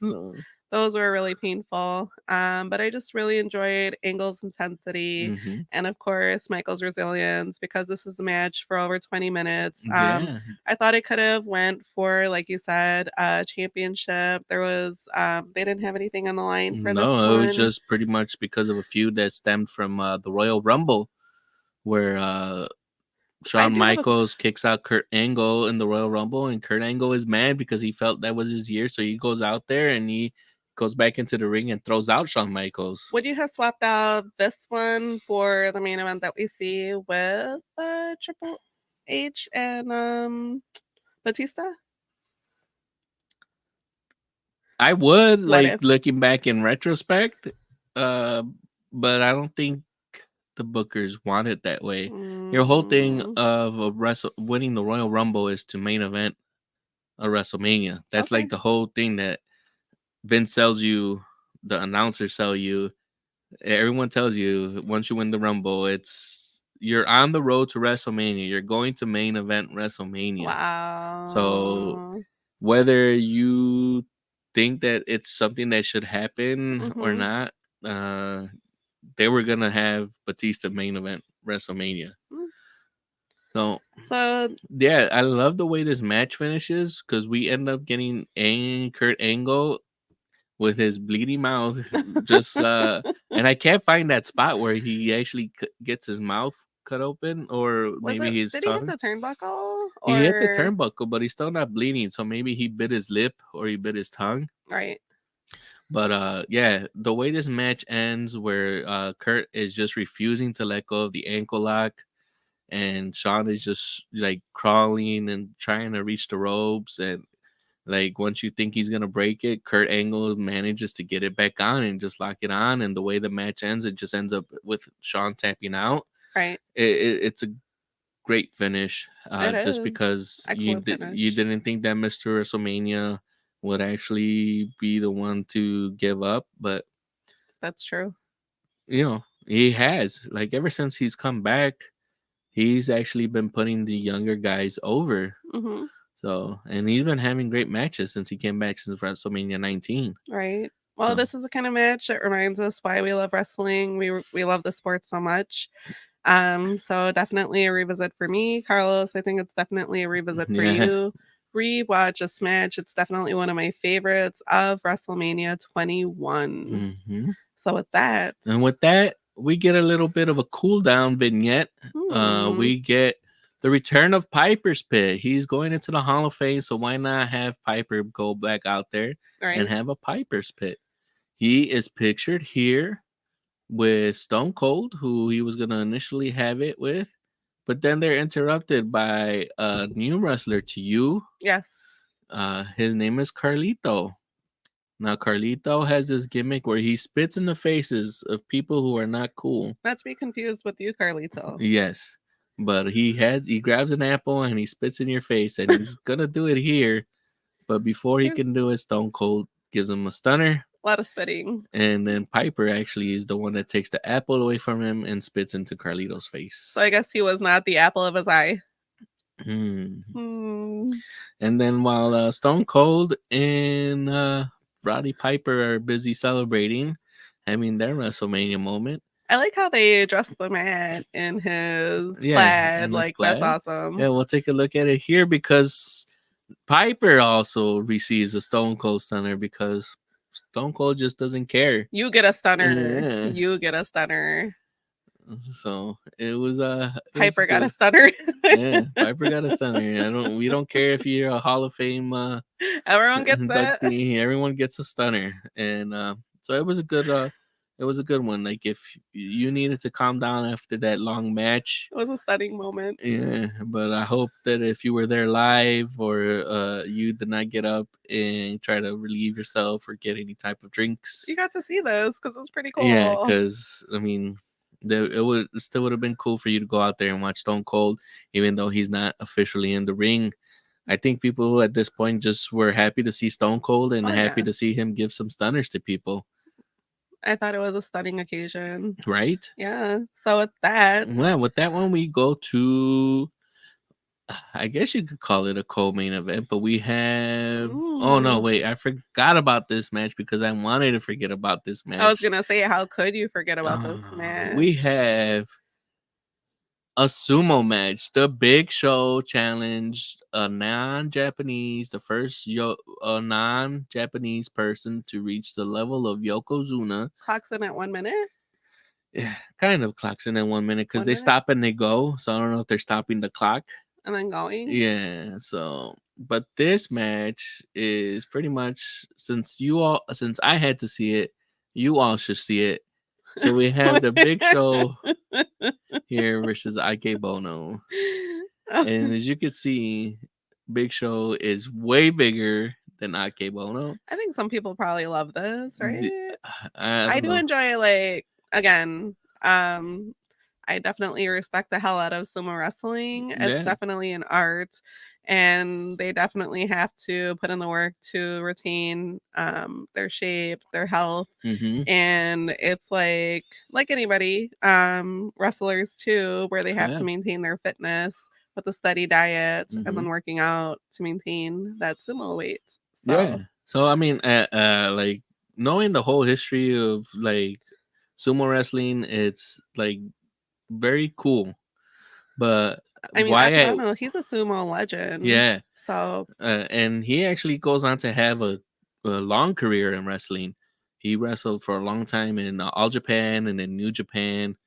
Those were really painful. But I just really enjoyed Angle's intensity and, of course, Michael's resilience, because this is a match for over 20 minutes. I thought it could have went for, like you said, a championship. There was they didn't have anything on the line for this one. No, it was just pretty much because of a feud that stemmed from the Royal Rumble, where Shawn Michaels kicks out Kurt Angle in the Royal Rumble, and Kurt Angle is mad because he felt that was his year, so he goes out there and he goes back into the ring and throws out Shawn Michaels. Would you have swapped out this one for the main event that we see with Triple H and Batista? I would, What like, if? looking back in retrospect, but I don't think the bookers want it that way. Your whole thing Mm, of winning the Royal Rumble is to main event a WrestleMania. That's okay. like the whole thing that Vince sells you, the announcers sell you, everyone tells you once you win the Rumble, it's you're on the road to WrestleMania. You're going to main event WrestleMania. So Wow. whether you think that it's something that should happen or Mm-hmm. not, they were gonna have Batista main event WrestleMania. So So yeah, I love the way this match finishes because we end up getting Kurt Angle with his bleeding mouth, just and I can't find that spot where he actually gets his mouth cut open, or was maybe it? his Did he hit tongue. the turnbuckle He hit the or turnbuckle, but he's still not bleeding. So maybe he bit his lip or he bit his tongue. right? But yeah, the way this match ends, where Kurt is just refusing to let go of the ankle lock, and Sean is just like crawling and trying to reach the ropes, and like once you think he's gonna break it, Kurt Angle manages to get it back on and just lock it on. And the way the match ends, it just ends up with Sean tapping out. Right. It's a great finish, It just is. because Excellent you finish. didn't think that Mr. WrestleMania would actually be the one to give up, but That's true. he has, like, ever since he's come back, he's actually been putting the younger guys over. Mm-hmm. So, and he's been having great matches since he came back since WrestleMania 19. Right. Well, So, this is the kind of match that reminds us why we love wrestling. We love the sport so much. So definitely a revisit for me, Carlos. I think it's definitely a revisit for yeah. you. Rewatch this match. It's definitely one of my favorites of WrestleMania 21. hmm So with that, And with that, we get a little bit of a cool down vignette. hmm, We get the return of Piper's Pit. He's going into the Hall of Fame, so why not have Piper go back out there and right? have a Piper's Pit? He is pictured here with Stone Cold, who he was going to initially have it with, but then they're interrupted by a new wrestler to you. Yes. His name is Carlito. Now, Carlito has this gimmick where he spits in the faces of people who are not cool. Not to be confused with you, Carlito. Yes, but he grabs an apple and he spits in your face, and he's gonna do it here. But before he There's can do it, Stone Cold gives him a stunner, a lot of spitting. and then Piper actually is the one that takes the apple away from him and spits into Carlito's face. So I guess he was not the apple of his eye. Hmm. Hmm. And then while Stone Cold and Roddy Piper are busy celebrating, having their WrestleMania moment. I like how they dressed the man in his Yeah, plaid. and this Like, that's plaid. awesome. Yeah, we'll take a look at it here because Piper also receives a Stone Cold stunner because Stone Cold just doesn't care. You get a stunner. Yeah. You get a stunner. So it was Piper got a good. stunner. Yeah, Piper got a stunner. We don't care if you're a Hall of Fame Everyone gets that. inductee. Everyone gets a stunner, and so it was a good one. Like, if you needed to calm down after that long match, It was a stunning moment. yeah. But I hope that if you were there live, or you did not get up and try to relieve yourself or get any type of drinks, You got to see this because it was pretty cool. yeah, because I mean, it still would have been cool for you to go out there and watch Stone Cold, even though he's not officially in the ring. I think people at this point just were happy to see Stone Cold and happy to see him give some stunners to people. I thought it was a stunning occasion. Right? Yeah. So with that, Well, with that one, we go to, I guess you could call it a co-main event, but we have. Oh no, wait! I forgot about this match because I wanted to forget about this match. I was gonna say, how could you forget about this match? We have a sumo match. The Big Show challenged a the first non-Japanese person to reach the level of Yokozuna. Clocks in at 1 minute. Yeah, kind of clocks in at 1 minute because they stop and they go. So I don't know if they're stopping the clock and then going. Yeah, so but this match is pretty much, since I had to see it, you all should see it. So we have the Big Show here versus Ike Bono, and as you can see, Big Show is way bigger than Ike Bono. I think some people probably love this, The- right? I I don't do know. enjoy, like, again, I definitely respect the hell out of sumo wrestling. It's Yeah. definitely an art, and they definitely have to put in the work to retain their shape, their health, Mm-hmm. and it's like anybody, wrestlers too, where they have to Yeah. maintain their fitness with a steady diet and Mm-hmm. then working out to maintain that sumo weight. Yeah. So So I mean, like knowing the whole history of like sumo wrestling, it's like very cool. But I mean, why I Akebono, he's a sumo legend. yeah, So and he actually goes on to have a long career in wrestling. He wrestled for a long time in All Japan and in New Japan,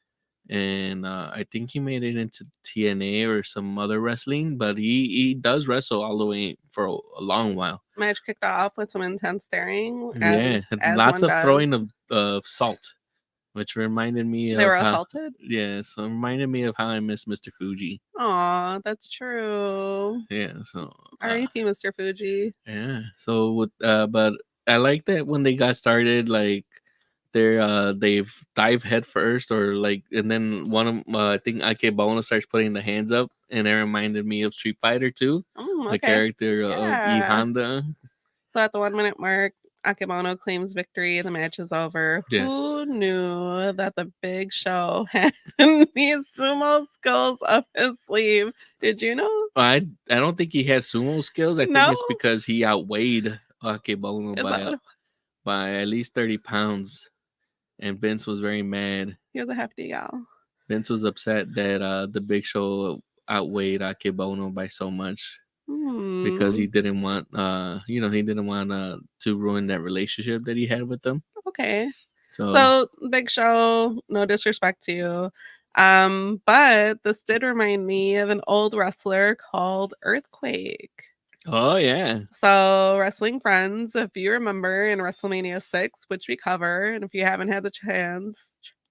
and I think he made it into TNA or some other wrestling. But he does wrestle all the way for a long while. match kicked off with some intense staring, Yeah, it's as lots one of does. throwing of salt, which reminded me They of were how assaulted. yeah, so reminded me of how I miss Mr. Fuji. Aw, that's true. Yeah, so R.I.P. Mr. Fuji. yeah, so with but I like that when they got started, like they've dive head first or like, and then one of I think Akebono starts putting the hands up, and it reminded me of Street Fighter 2, the Okay. character of E Yeah. Honda. So at the 1 minute mark, Akebono claims victory. The match is over. Yes. Who knew that the Big Show had these sumo skills up his sleeve? Did you know? I don't think he has sumo skills. I think No? it's because he outweighed Akebono Is that what by at least 30 pounds, and Vince was very mad. he was a hefty gal? Vince was upset that the Big Show outweighed Akebono by so much because Hmm. he didn't want he didn't want to ruin that relationship that he had with them. Okay. So So Big Show, no disrespect to you. But this did remind me of an old wrestler called Earthquake. oh yeah. So, wrestling friends, if you remember in WrestleMania 6, which we cover, and if you haven't had the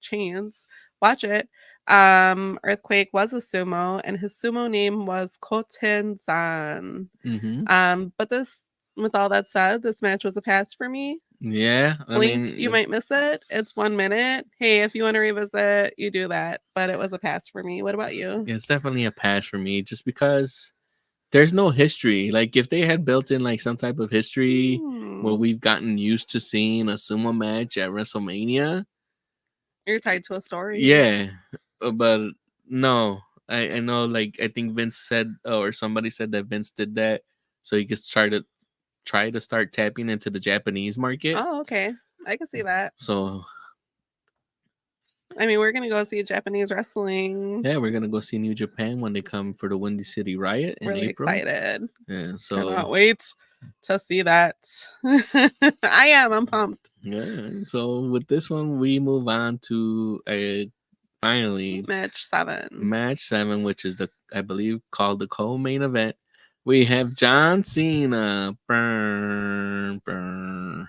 chance, watch it. Earthquake was a sumo, and his sumo name was Kotenzan. Mm-hmm. But this, with all that said, this match was a pass for me. Yeah, I Blink, you mean, might miss it. It's 1 minute. Hey, if you want to revisit, you do that. But it was a pass for me. What about you? it's definitely a pass for me just because there's no history. Like if they had built in like some type of history where Hmm. we've gotten used to seeing a sumo match at WrestleMania, You're tied to a story. yeah, but no. I know, like I think Vince said, or somebody said that Vince did that so he could try to start tapping into the Japanese market. Oh, okay. I can see that. So I mean, we're gonna go see Japanese wrestling. yeah, we're gonna go see New Japan when they come for the Windy City Riot in Really April. excited. Yeah, Cannot so wait to see that. I am. I'm pumped. yeah, so with this one we move on to a finally Match 7. match 7, which is the I believe called the co-main event. We have John Cena. Burn, burn.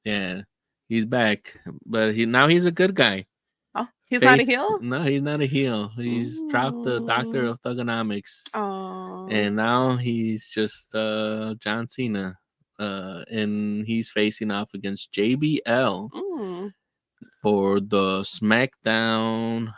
Yeah, he's back, but he's a good guy. Oh, he's not a Face, heel? no, he's not a heel. He's dropped the Doctor Mm. of Thugonomics, Oh. and now he's just John Cena, and he's facing off against JBL Mm. for the SmackDown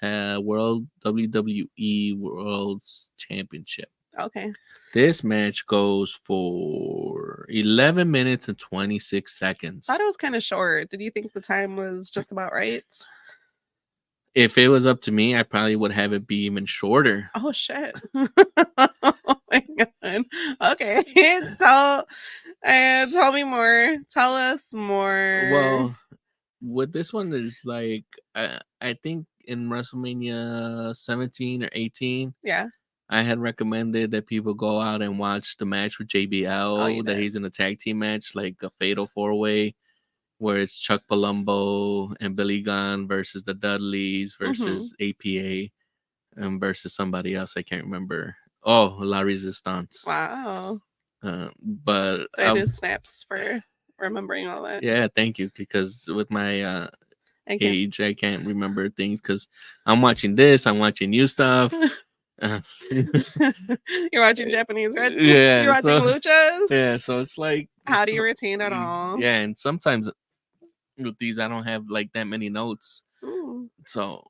World WWE World's Championship. Okay. This match goes for 11 minutes and 26 seconds. Thought it was kind of short. Did you think the time was just about right? If it was up to me, I probably would have it be even shorter. Oh shit. Oh my god. Okay. Tell tell me more. Tell us more. Well, with this one, is like I think in WrestleMania 17 or 18, Yeah. I had recommended that people go out and watch the match with Oh, you JBL, that did. he's in a tag team match, like a fatal 4-way, where it's Chuck Palumbo and Billy Gunn versus the Dudleys Mhm. versus APA, versus somebody else I can't remember. Oh, La Resistance. Wow. But I do snaps for remembering all that. yeah, thank you. Because with my I can't. age, I can't remember things because I'm watching this, I'm watching new stuff. You're watching Japanese wrestling. You're Yeah, watching so luchas. yeah, so it's like How do you retain it all? yeah, and sometimes with these I don't have like that many notes, Ooh. so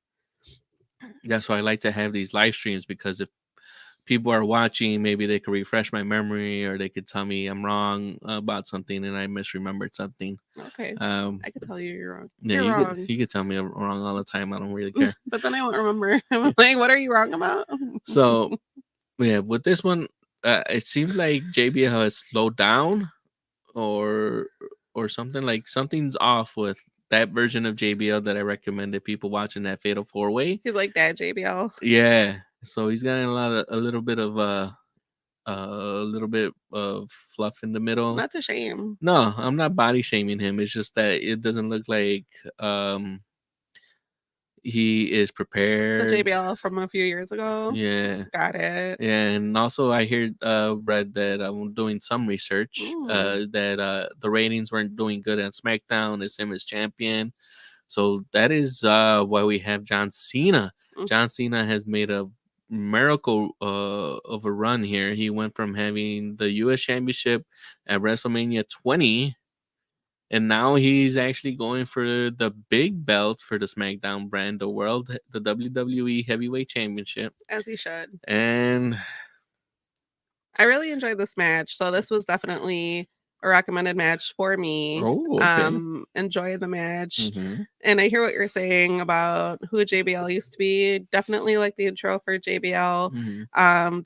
that's why I like to have these live streams because if people are watching, maybe they could refresh my memory or they could tell me I'm wrong about something and I misremembered something. Okay. I could tell you you're wrong. Yeah, You're wrong. you could tell me I'm wrong all the time. I don't really care. But then I won't remember. I'm like, what are you wrong about? So yeah, with this one, it seems like JBL has slowed down, or something like something's off with that version of JBL that I recommended people watching, that Fatal 4-Way. He's like Dad JBL. Yeah, so he's got a little bit of fluff in the middle. Not to shame. No, I'm not body shaming him. It's just that it doesn't look like he is The prepared. JBL from a few years ago. Yeah. Got it. Yeah, and also I read that I'm doing some research that the ratings weren't doing good on SmackDown as him as champion. So that is why we have John Cena. John Cena has made a miracle of a run here. He went from having the US Championship at WrestleMania 20, and now he's actually going for the big belt for the SmackDown brand, the WWE Heavyweight Championship. As he should. And I really enjoyed this match. So this was definitely a recommended match for me. Oh, okay. Enjoy the match. And I hear what you're saying about who JBL used to be. Definitely like the intro for JBL.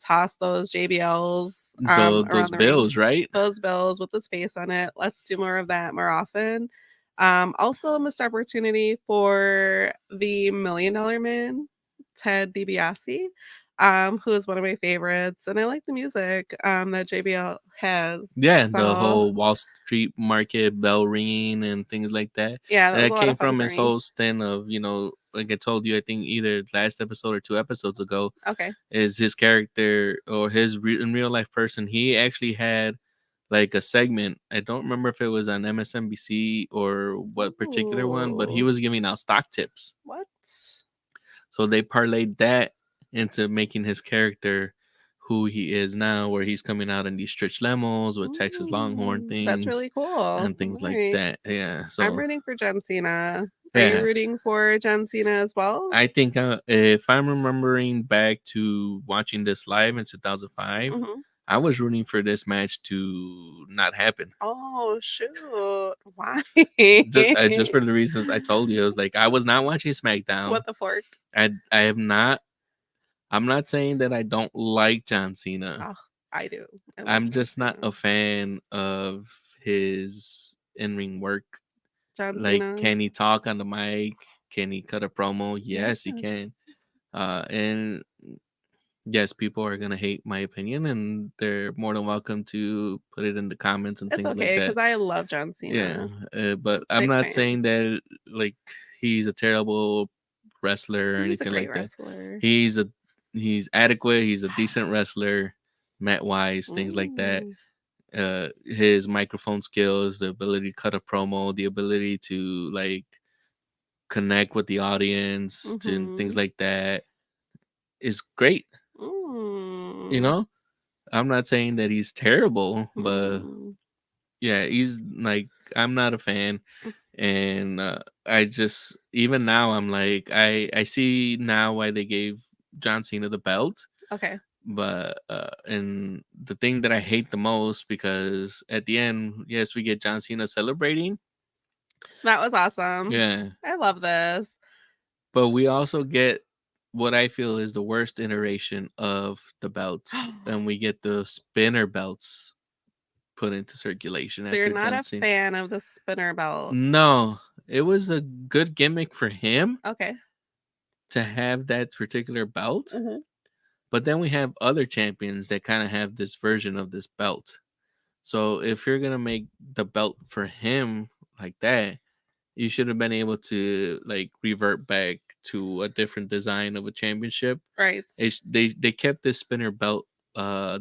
Toss those JBLs those bills, right? Those bills with his face on it. Let's do more of that more often. Also a missed opportunity for the $1 Million Man, Ted DiBiase. Who is one of my favorites, and I like the music that JBL has. Yeah, the whole Wall Street Market bell ringing and things like that. Yeah, that came from his whole stint of, like I told you, I think either last episode or 2 episodes ago. Okay. Is his character or his in real life person? He actually had like a segment. I don't remember if it was on MSNBC or what particular one, but he was giving out stock tips. What? So they parlayed that into making his character who he is now, where he's coming out in these stretch limos with Texas Longhorn things. That's really cool. And things like that. Yeah. So I'm rooting for John Cena. Are you rooting for John Cena as well? I think if I'm remembering back to watching this live in 2005, I was rooting for this match to not happen. Oh, shoot. Why? just for the reasons I told you. It was like I was not watching SmackDown. What the fork? I have not. I'm not saying that I don't like John Cena. Oh, I do. I'm just not a fan of his in-ring work. John like, Cena. Can he talk on the mic? Can he cut a promo? Yes, he can. And yes, people are gonna hate my opinion, and they're more than welcome to put it in the comments and things like that. It's okay, because I love John Cena. Yeah, but I'm not saying that like he's a terrible wrestler or anything like that. He's adequate. He's a decent wrestler, mat wise, things like that. His microphone skills, the ability to cut a promo, the ability to like connect with the audience, to things like that is great. I'm not saying that he's terrible, but yeah, he's like, I'm not a fan. And I just, even now, I'm like, I see now why they gave John Cena the belt. Okay. But and the thing that I hate the most, because at the end, yes, we get John Cena celebrating. That was awesome. Yeah. I love this. But we also get what I feel is the worst iteration of the belt. And we get the spinner belts put into circulation. So you're not a fan of the spinner belt? No. It was a good gimmick for him. Okay. To have that particular belt. But then we have other champions that kind of have this version of this belt. So if you're going to make the belt for him like that, you should have been able to like revert back to a different design of a championship. Right. They kept this spinner belt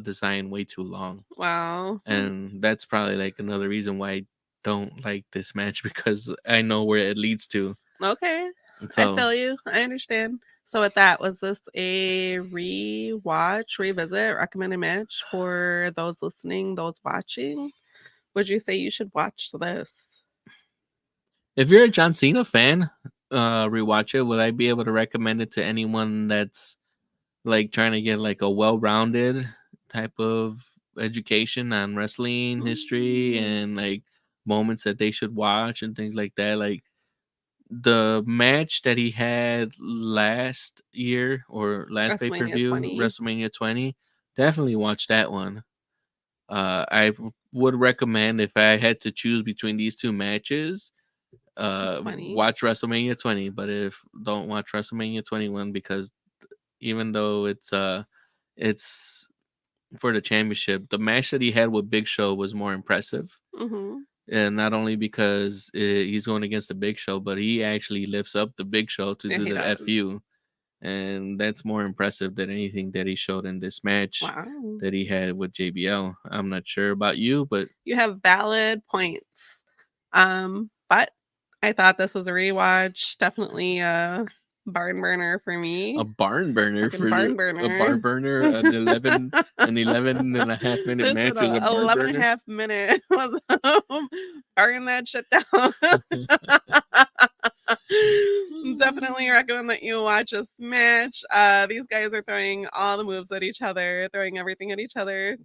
design way too long, Wow. and that's probably like another reason why I don't like this match because I know where it leads to. Okay. I So feel you. I understand. So with that, was this a rewatch, revisit, recommended match for those listening, those watching? Would you say you should watch this? if you're a John Cena fan, rewatch it. Would I be able to recommend it to anyone that's like trying to get like a well-rounded type of education on wrestling history Mm, and like moments that they should watch and things like that? Like the match that he had last year or last WrestleMania pay-per-view, 20. WrestleMania 20, definitely watch that one. Would recommend if I had to choose between these two matches, 20. watch WrestleMania 20. But if don't watch WrestleMania 21 because even though it's for the championship, the match that he had with Big Show was more impressive. Mm-hmm. And not only because he's going against the Big Show, but he actually lifts up the Big Show to Yeah, do he the does. FU, and that's more impressive than anything that he showed in this match Wow. that he had with JBL. I'm not sure about you, but You have valid points. But I thought this was a rewatch. Definitely a barn burner for a me. barn burner Fucking for barn a barn burner. burner, an 11.5 minute Listen, match is a a barn 11 and a burner. half minute was burn that shit down. Definitely recommend that you watch this match. These guys are throwing all the moves at each other, throwing everything at each other,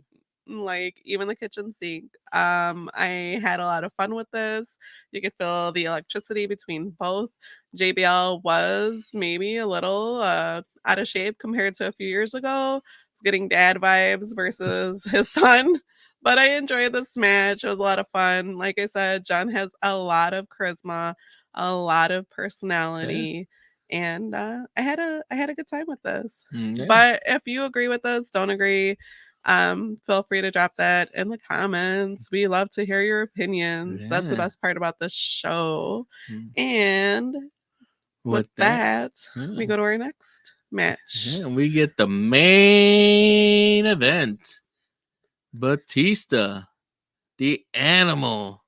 like even the kitchen sink. I had a lot of fun with this. You could feel the electricity between both. JBL was maybe a little out of shape compared to a few years ago. It's getting dad vibes versus his son. But I enjoyed this match. It was a lot of fun. Like I said, John has a lot of charisma, a lot of Yeah, personality, and I had a good time with this. yeah, But if you agree with us, don't agree, feel free to drop that in the comments. We love to hear your opinions. That's the yeah. best part about this show. Mm. And with With that, that, we yeah, go to our next match. yeah, we get the main event. Batista, the Animal,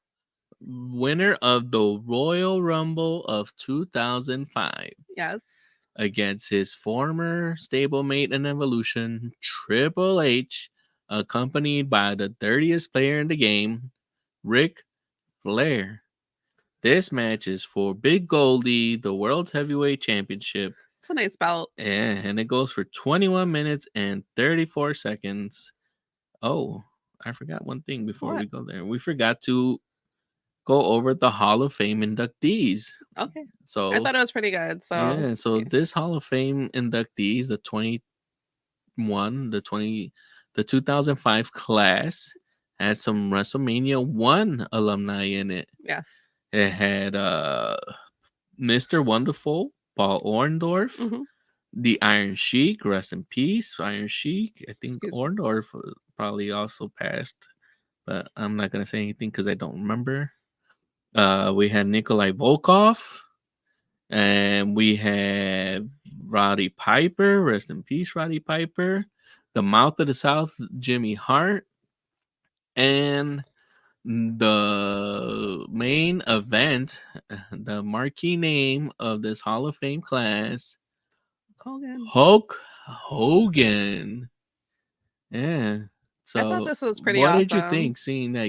winner of the Royal Rumble of 2005, Yes. against his former stablemate in Evolution, Triple H, accompanied by the dirtiest player in the game, Ric Flair. This match is for Big Goldie, the World Heavyweight Championship. It's a nice belt. Yeah, and it goes for 21 minutes and 34 seconds. Oh, I forgot one thing before What? we go there. We forgot to go over the Hall of Fame inductees. Okay. I So, thought it was pretty good. So, yeah, so yeah. this Hall of Fame inductees, the 21, the 20, the 2005 class, had some WrestleMania 1 alumni in it. Yes. It had Mr. Wonderful, Paul Orndorff, Hmm. the Iron Sheik, rest in peace, Iron Sheik. I think Excuse me. Orndorff probably also passed, but I'm not gonna say anything because I don't remember. We had Nikolai Volkov, and we had Roddy Piper, rest in peace, Roddy Piper. The Mouth of the South, Jimmy Hart, and the main event, the marquee name of this Hall of Fame class, Hogan. Hulk Hogan. Yeah. I thought So, this was pretty what did you awesome. think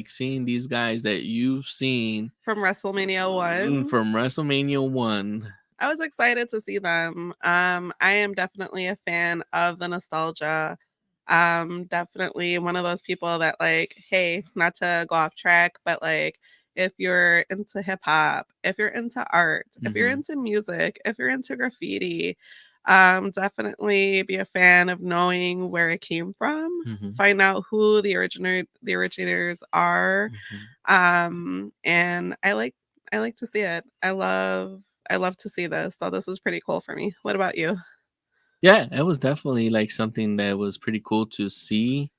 seeing these guys that you've seen From WrestleMania 1. from WrestleMania 1? I was excited to see them. I am definitely a fan of the nostalgia. Definitely one of those people that like, hey, not to go off track, but like if you're into hip hop, if you're into art, if you're Mhm. into music, if you're into graffiti, definitely be a fan of knowing where it came from, Mhm. find out who the originators are. Mhm. And I like to see it. I love to see this. So this is pretty cool for me. What about you? Yeah, it was definitely like something that was pretty cool to see.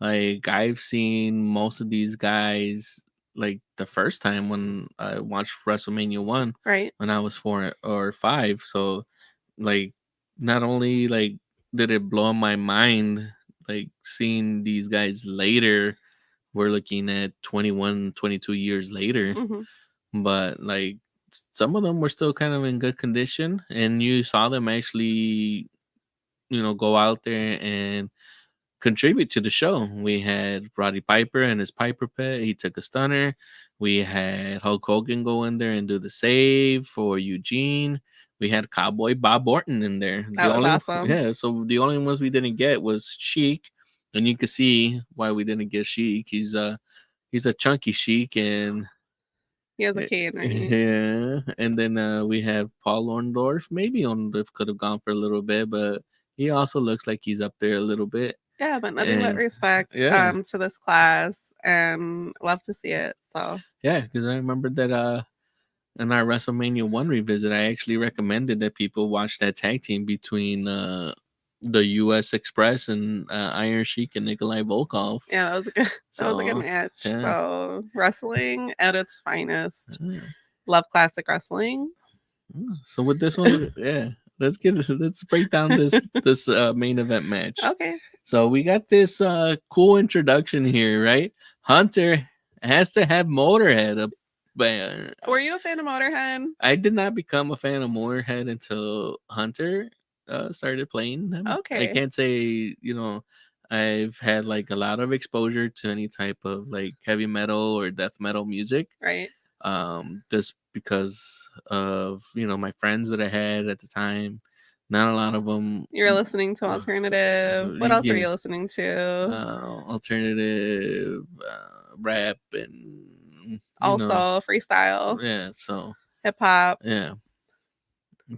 Like I've seen most of these guys like the first time when I watched WrestleMania 1 Right? when I was 4 or 5. So like not only like did it blow my mind like seeing these guys later, we're looking at 21, 22 years later, Mhm. but like some of them were still kind of in good condition, and you saw them actually, go out there and contribute to the show. We had Roddy Piper and his Piper Pet. He took a stunner. We had Hulk Hogan go in there and do the save for Eugene. We had Cowboy Bob Orton in there. The That was only awesome. Yeah, so the only ones we didn't get was Sheik, and you can see why we didn't get Sheik. He's a chunky Sheik, and He has a cane, right? yeah, and then we have Paul Orndorff. Maybe Orndorff could have gone for a little bit, but he also looks like he's up there a little bit. Yeah, but nothing but And respect, yeah, to this class, and love to see it, so yeah, because I remember that in our WrestleMania 1 revisit, I actually recommended that people watch that tag team between the US Express and Iron Sheik and Nikolai Volkov. yeah, that was a good that was a good So match. yeah. So, wrestling at its finest. Yeah. Love classic wrestling. So with this one, yeah, let's break down this main event match. Okay. So we got this cool introduction here, right? Hunter has to have Motorhead. Were you a fan of Motorhead? I did not become a fan of Motorhead until Hunter started playing them. I Okay. can't say, I've had like a lot of exposure to any type of like heavy metal or death metal music. Right. Just because of, my friends that I had at the time. Not a lot of them. You were listening to alternative. What else were you listening to? Alternative rap and Also freestyle, yeah. So hip hop, yeah.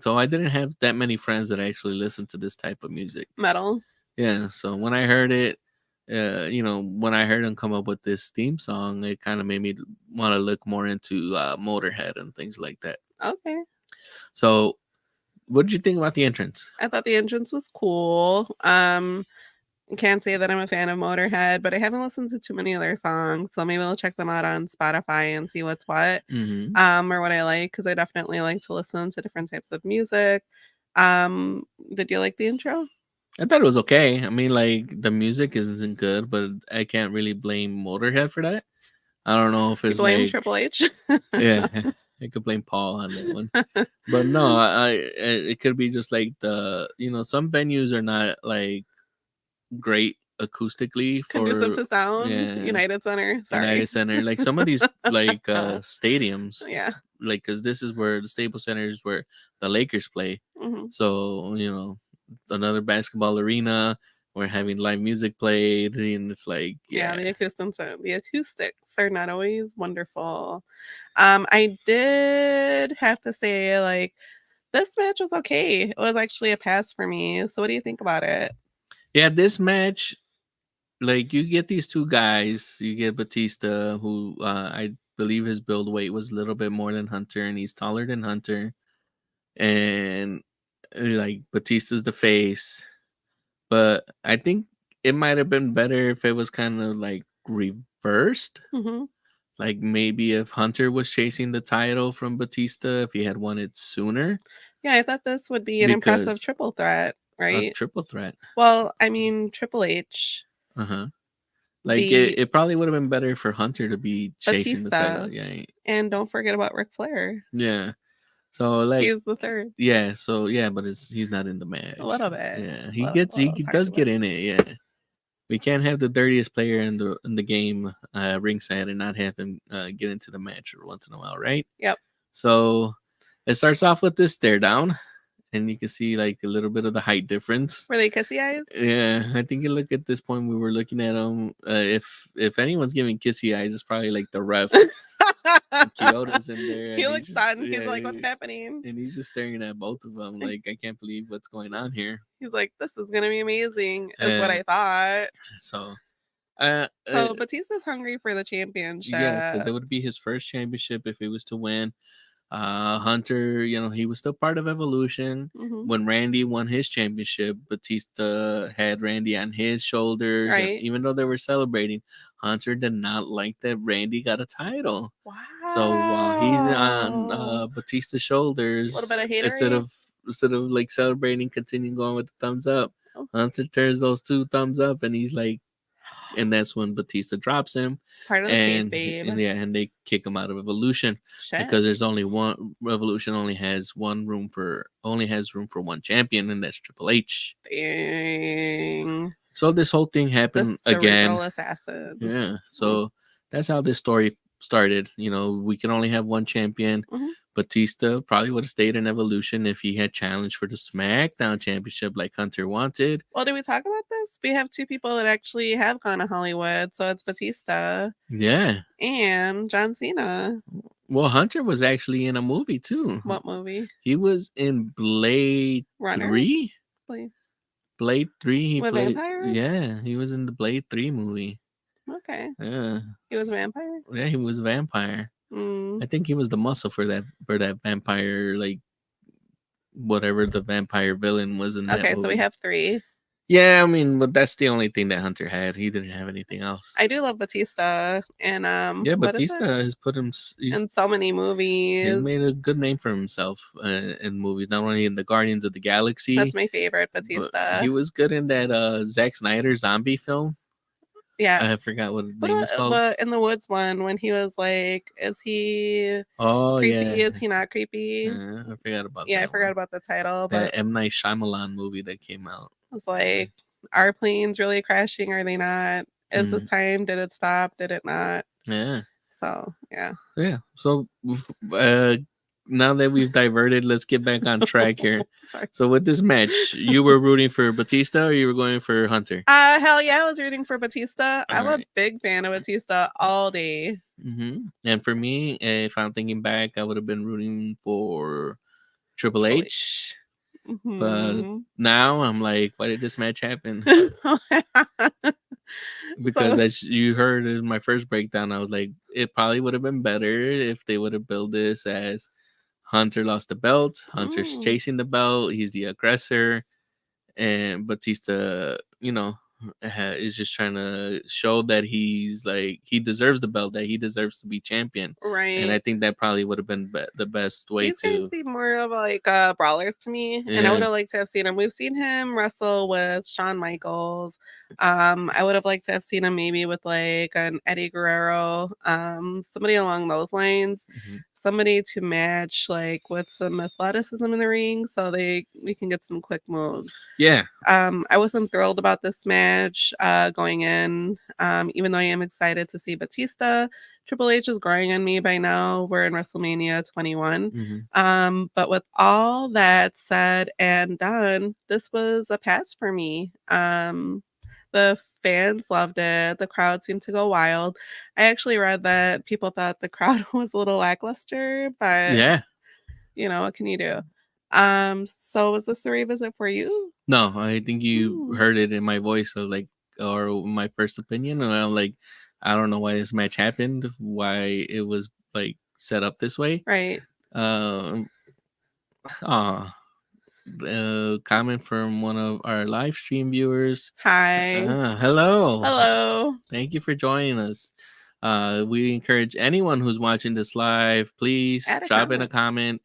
So I didn't have that many friends that actually listened to this type of music. metal. Yeah. So when I heard it, when I heard him come up with this theme song, it kind of made me want to look more into Motorhead and things like that. Okay. So what did you think about the entrance? I thought the entrance was cool. Can't say that I'm a fan of Motorhead, but I haven't listened to too many of their songs, so maybe I'll check them out on Spotify and see what's what. Or what I like, because I definitely like to listen to different types of music. Did you like the intro? I thought it was okay. I mean, like the music isn't good, but I can't really blame Motorhead for that. I don't know if You it's blame like Triple H. yeah, I could blame Paul on that one. But no, it could be just like some venues are not like great acoustically Conducive for to sound. yeah, United Center. Sorry. United Center. Like some of these like stadiums, Yeah. like because this is where the Staples Center is where the Lakers play. Hmm. So another basketball arena. We're having live music played, and it's like Yeah, the acoustics are not always wonderful. I did have to say, like, this match was okay. It was actually a pass for me. So what do you think about it? Yeah, this match, like you get these two guys. You get Batista, who I believe his build weight was a little bit more than Hunter, and he's taller than Hunter. And like Batista's the face, but I think it might have been better if it was kind of like reversed. Hmm. Like maybe if Hunter was chasing the title from Batista, if he had won it sooner. Yeah, I thought this would be an impressive triple threat, A right? triple threat. Well, I mean, Triple H. Like it probably would have been better for Hunter to be chasing the title. Yeah. And don't forget about Ric Flair. Yeah. So like he's the third. Yeah. So yeah, but he's not in the match. A little bit. Yeah. He does get in it. Yeah. We can't have the dirtiest player in the game ringside and not have him get into the match once in a while, right? Yep. So it starts off with this stare down, and you can see like a little bit of the height difference. Were they kissy eyes? Yeah, I think you look at this point we were looking at them. If anyone's giving kissy eyes, it's probably like the ref. Kyoto's in there. He looks stunned. He's like, "What's happening?" And he's just staring at both of them like, I can't believe what's going on here. He's like, "This is gonna be amazing," is what I thought. So Batista's hungry for the championship. Yeah, because it would be his first championship if he was to win. Hunter, he was still part of Evolution. When Randy won his championship, Batista had Randy on his shoulders. Right. Even though they were celebrating, Hunter did not like that Randy got a title. Wow. So while he's on Batista's shoulders, a little bit of haterade. instead of like celebrating, continuing going with the thumbs up, Hunter turns those 2 thumbs up, and he's like, and that's when Batista drops him, Part of the kayfabe. and they kick him out of Evolution Shit. because there's only one. Revolution only has room for one champion, and that's Triple H. Dang. So this whole thing The happened cerebral again. assassin. Yeah. So that's how this story started. We can only have one champion. Batista probably would have stayed in Evolution if he had challenged for the SmackDown Championship like Hunter wanted. Well, did we talk about this? We have 2 people that actually have gone to Hollywood. So it's Batista. Yeah. And John Cena. Well, Hunter was actually in a movie too. What movie? He was in Blade Runner? 3. Blade 3. He With played. vampires? Yeah, he was in the Blade 3 movie. Okay. Yeah. He was a vampire? Yeah, he was a vampire. I think he was the muscle for that vampire, like whatever the vampire villain was in that movie. Okay, so we have 3. Yeah, I mean, but that's the only thing that Hunter had. He didn't have anything else. I do love Batista, and yeah, Batista has put him in so many movies. He made a good name for himself in movies, not only in the Guardians of the Galaxy. That's my favorite, Batista. He was good in that Zack Snyder zombie film. Yeah, I forgot what the name is called. In the Woods one, when he was like, "Is he creepy? Is he not creepy?" I forgot about that. Yeah, I forgot about the title. But that M. Night Shyamalan movie that came out. It's like, are planes really crashing? Are they not? Is this time? Did it stop? Did it not? Yeah. So yeah. Yeah. So now that we've diverted, let's get back on track here. So with this match, you were rooting for Batista or you were going for Hunter? Hell yeah, I was rooting for Batista. I'm a big fan of Batista all day. And for me, if I'm thinking back, I would have been rooting for Triple H. But now I'm like, why did this match happen? Because as you heard in my first breakdown, I was like, it probably would have been better if they would have built this as Hunter lost the belt, Hunter's chasing the belt, he's the aggressor, and Batista, is just trying to show that he's like, he deserves the belt, that he deserves to be champion. Right. And I think that probably would have been the best way These guys seem more of like brawlers to me. Yeah. And I would have liked to have seen him. We've seen him wrestle with Shawn Michaels. I would have liked to have seen him maybe with like an Eddie Guerrero, somebody along those lines. Somebody to match like with some athleticism in the ring so we can get some quick moves. Yeah. I wasn't thrilled about this match going in, even though I am excited to see Batista. Triple H is growing on me by now. We're in WrestleMania 21. But with all that said and done, this was a pass for me. The fans loved it. The crowd seemed to go wild. I actually read that people thought the crowd was a little lackluster, but yeah, what can you do? So was this a revisit for you? No, I think you heard it in my voice, or my first opinion, and I'm like, I don't know why this match happened, why it was like set up this way. Right. Comment from one of our live stream viewers. Hi. Hello. Thank you for joining us. We encourage anyone who's watching this live, please drop in a comment,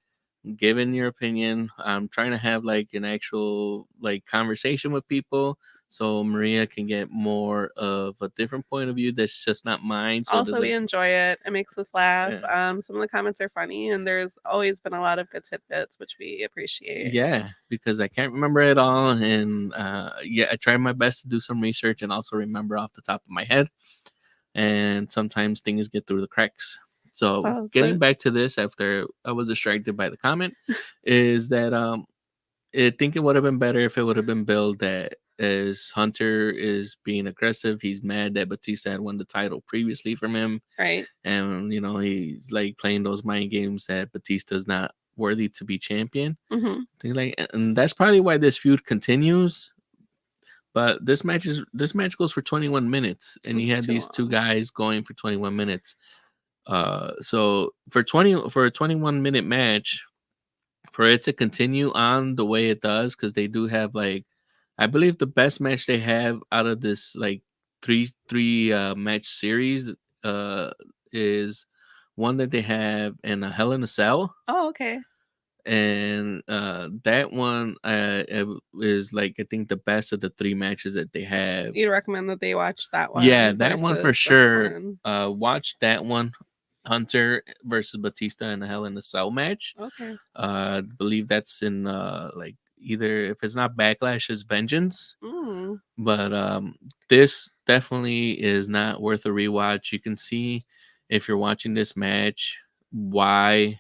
give in your opinion. I'm trying to have like an actual like conversation with people, so Maria can get more of a different point of view that's just not mine. So also, we enjoy it. It makes us laugh. Yeah. Some of the comments are funny, and there's always been a lot of good tidbits, which we appreciate. Yeah, because I can't remember it all, and I try my best to do some research and also remember off the top of my head. And sometimes things get through the cracks. So getting back to this, after I was distracted by the comment, is that I think it would have been better if it would have been billed that as Hunter is being aggressive, he's mad that Batista had won the title previously from him, right? And he's like playing those mind games that Batista's not worthy to be champion. And that's probably why this feud continues. But this match goes for 21 minutes, and you had these two guys going for 21 minutes. So for a 21-minute match, for it to continue on the way it does, because they do have like, I believe the best match they have out of this like three match series is one that they have in a Hell in a Cell. Oh, okay. and that one is like I think the best of the three matches that they have. You'd recommend that they watch that Yeah, one that one for versus this sure. one. Watch that one, Hunter versus Batista in the Hell in a Cell match. Okay. I believe that's in like either if it's not Backlash, it's Vengeance. Mm. But this definitely is not worth a rewatch. You can see if you're watching this match why,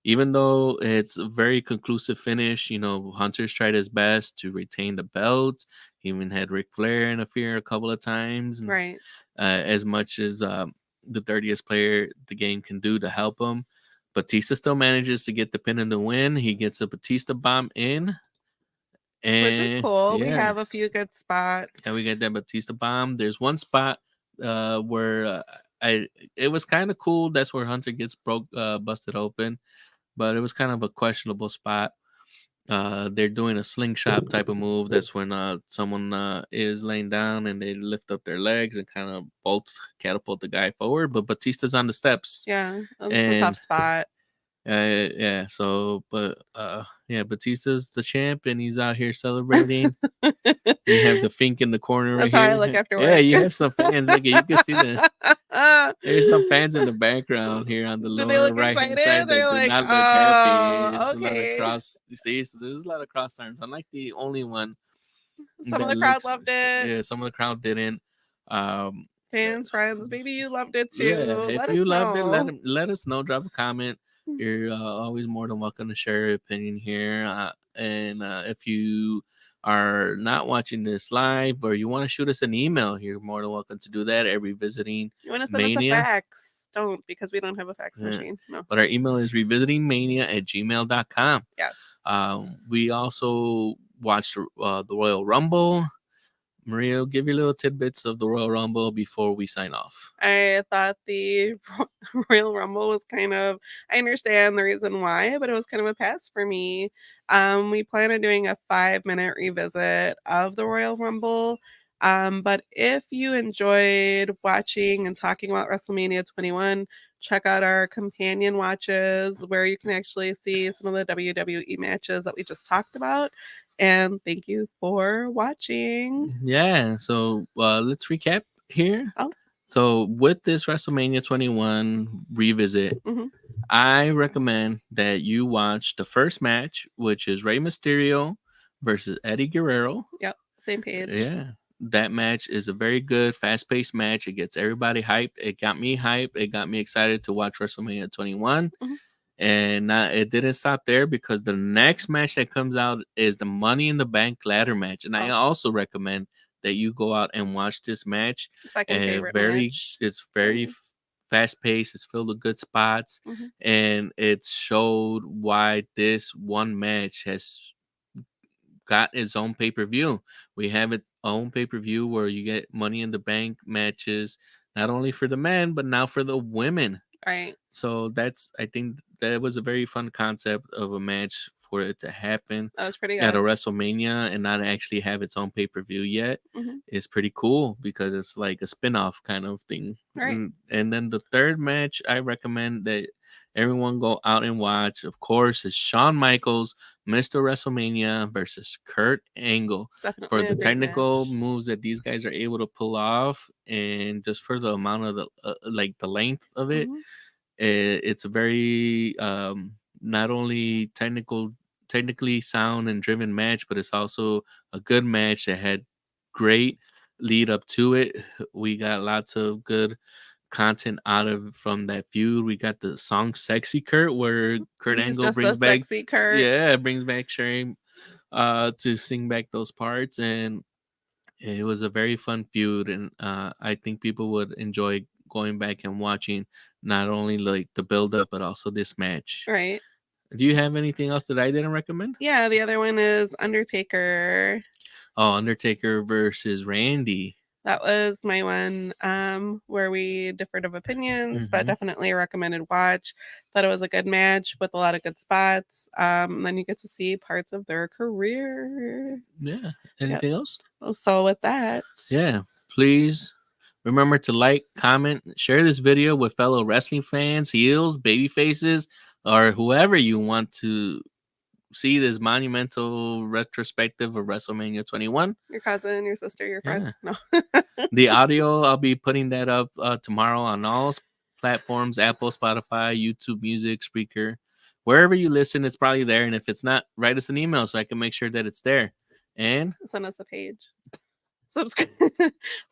even though it's a very conclusive finish, you know, Hunter's tried his best to retain the belt. He even had Ric Flair interfere a couple of times, and Right. as much as the dirtiest player the game can do to help him, Batista still manages to get the pin and the win. He gets a Batista bomb in, Which is and cool. We yeah, have a few good spots. yeah, we get that Batista bomb. There's one spot where I it was kind of cool. That's where Hunter gets busted open, but it was kind of a questionable spot. They're doing a slingshot type of move. That's when someone is laying down and they lift up their legs and kind of bolt catapult the guy forward. But Batista's on the steps, Yeah, it's a tough and spot. yeah. So, but yeah, Batista's the champ and he's out here celebrating. You have the Fink in the corner right That's how I here. look after Yeah, work. you have some fans. Look, you can see there's some fans in the background here on the Do they lower look right hand excited? side that They're do like, not look happy. oh, There's a lot of okay. cross. You see, so there's a lot of cross arms. I'm like the only one Some of that the crowd looks. loved it. Yeah, some of the crowd didn't. Um, Fans, friends, maybe you loved it yeah, too. if Let us you loved it, know. let us know. Drop a comment. You're always more than welcome to share your opinion here. And if you are not watching this live or you want to shoot us an email, you're more than welcome to do that at Revisiting You want to send us a Mania. fax? Don't, because we don't have a fax machine. No. But our email is revisitingmania@gmail.com. Yes. We also watched the Royal Rumble. Maria, give your little tidbits of the Royal Rumble before we sign off. I thought the Royal Rumble was kind of, I understand the reason why, but it was kind of a pass for me. We plan on doing a 5-minute revisit of the Royal Rumble. But if you enjoyed watching and talking about WrestleMania 21, check out our companion watches where you can actually see some of the WWE matches that we just talked about. And thank you for watching. Yeah, so let's recap here. Oh. So with this WrestleMania 21 revisit, Mm-hmm. I recommend that you watch the first match, which is Rey Mysterio versus Eddie Guerrero. Yep, same page. Yeah, that match is a very good, fast-paced match. It gets everybody hyped. It got me hyped. It got me excited to watch WrestleMania 21. Mm-hmm. And it didn't stop there because the next match that comes out is the Money in the Bank ladder match. And I also recommend that you go out and watch this match. Second favorite match. It's very fast paced. It's filled with good spots, and it showed why this one match has got its own pay per view. We have its own pay per view where you get Money in the Bank matches, not only for the men but now for the women. Right. So I think that was a very fun concept of a match for it to happen That was pretty at a good. WrestleMania and not actually have its own pay per view yet. It's pretty cool because it's like a spin off kind of thing. Right. And then the third match I recommend that everyone go out and watch, of course, is Shawn Michaels, Mr. WrestleMania versus Kurt Angle. Definitely For a the great technical match. moves that these guys are able to pull off, and just for the amount of the like the length of it, it's a very not only technically sound and driven match, but it's also a good match that had great lead up to it. We got lots of good content out of from that feud. We got the song "Sexy Kurt," where Kurt He's Angle just brings a back, sexy Kurt. brings back Sherry to sing back those parts, and it was a very fun feud, and I think people would enjoy going back and watching not only like the build up but also this match. Right. Do you have anything else that I didn't recommend? Yeah, the other one is Undertaker. Oh, Undertaker versus Randy. That was my one where we differed of opinions, but definitely a recommended watch. Thought it was a good match with a lot of good spots. Then you get to see parts of their career. Yeah. Anything else? So with that, yeah, please remember to like, comment, share this video with fellow wrestling fans, heels, baby faces or whoever you want to see this monumental retrospective of WrestleMania 21. Your cousin, your sister, your friend. Yeah. No. The audio, I'll be putting that up tomorrow on all platforms: Apple, Spotify, YouTube Music, Spreaker. Wherever you listen, it's probably there. And if it's not, write us an email so I can make sure that it's there. And send us a page.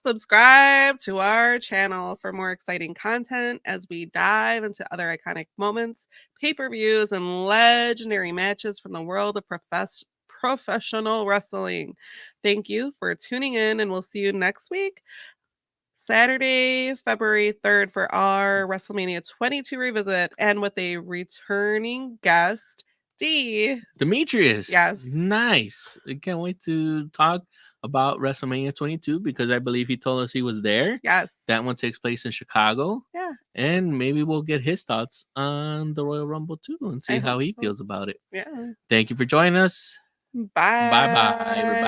Subscribe to our channel for more exciting content as we dive into other iconic moments, pay-per-views, and legendary matches from the world of professional wrestling. Thank you for tuning in, and we'll see you next week, Saturday, February 3rd, for our WrestleMania 22 revisit, and with a returning guest, Demetrius. Yes. Nice. I can't wait to talk about WrestleMania 22 because I believe he told us he was there. Yes. That one takes place in Chicago. Yeah. And maybe we'll get his thoughts on the Royal Rumble too and see how he feels about it. Yeah. Thank you for joining us. Bye. Bye-bye, everybody.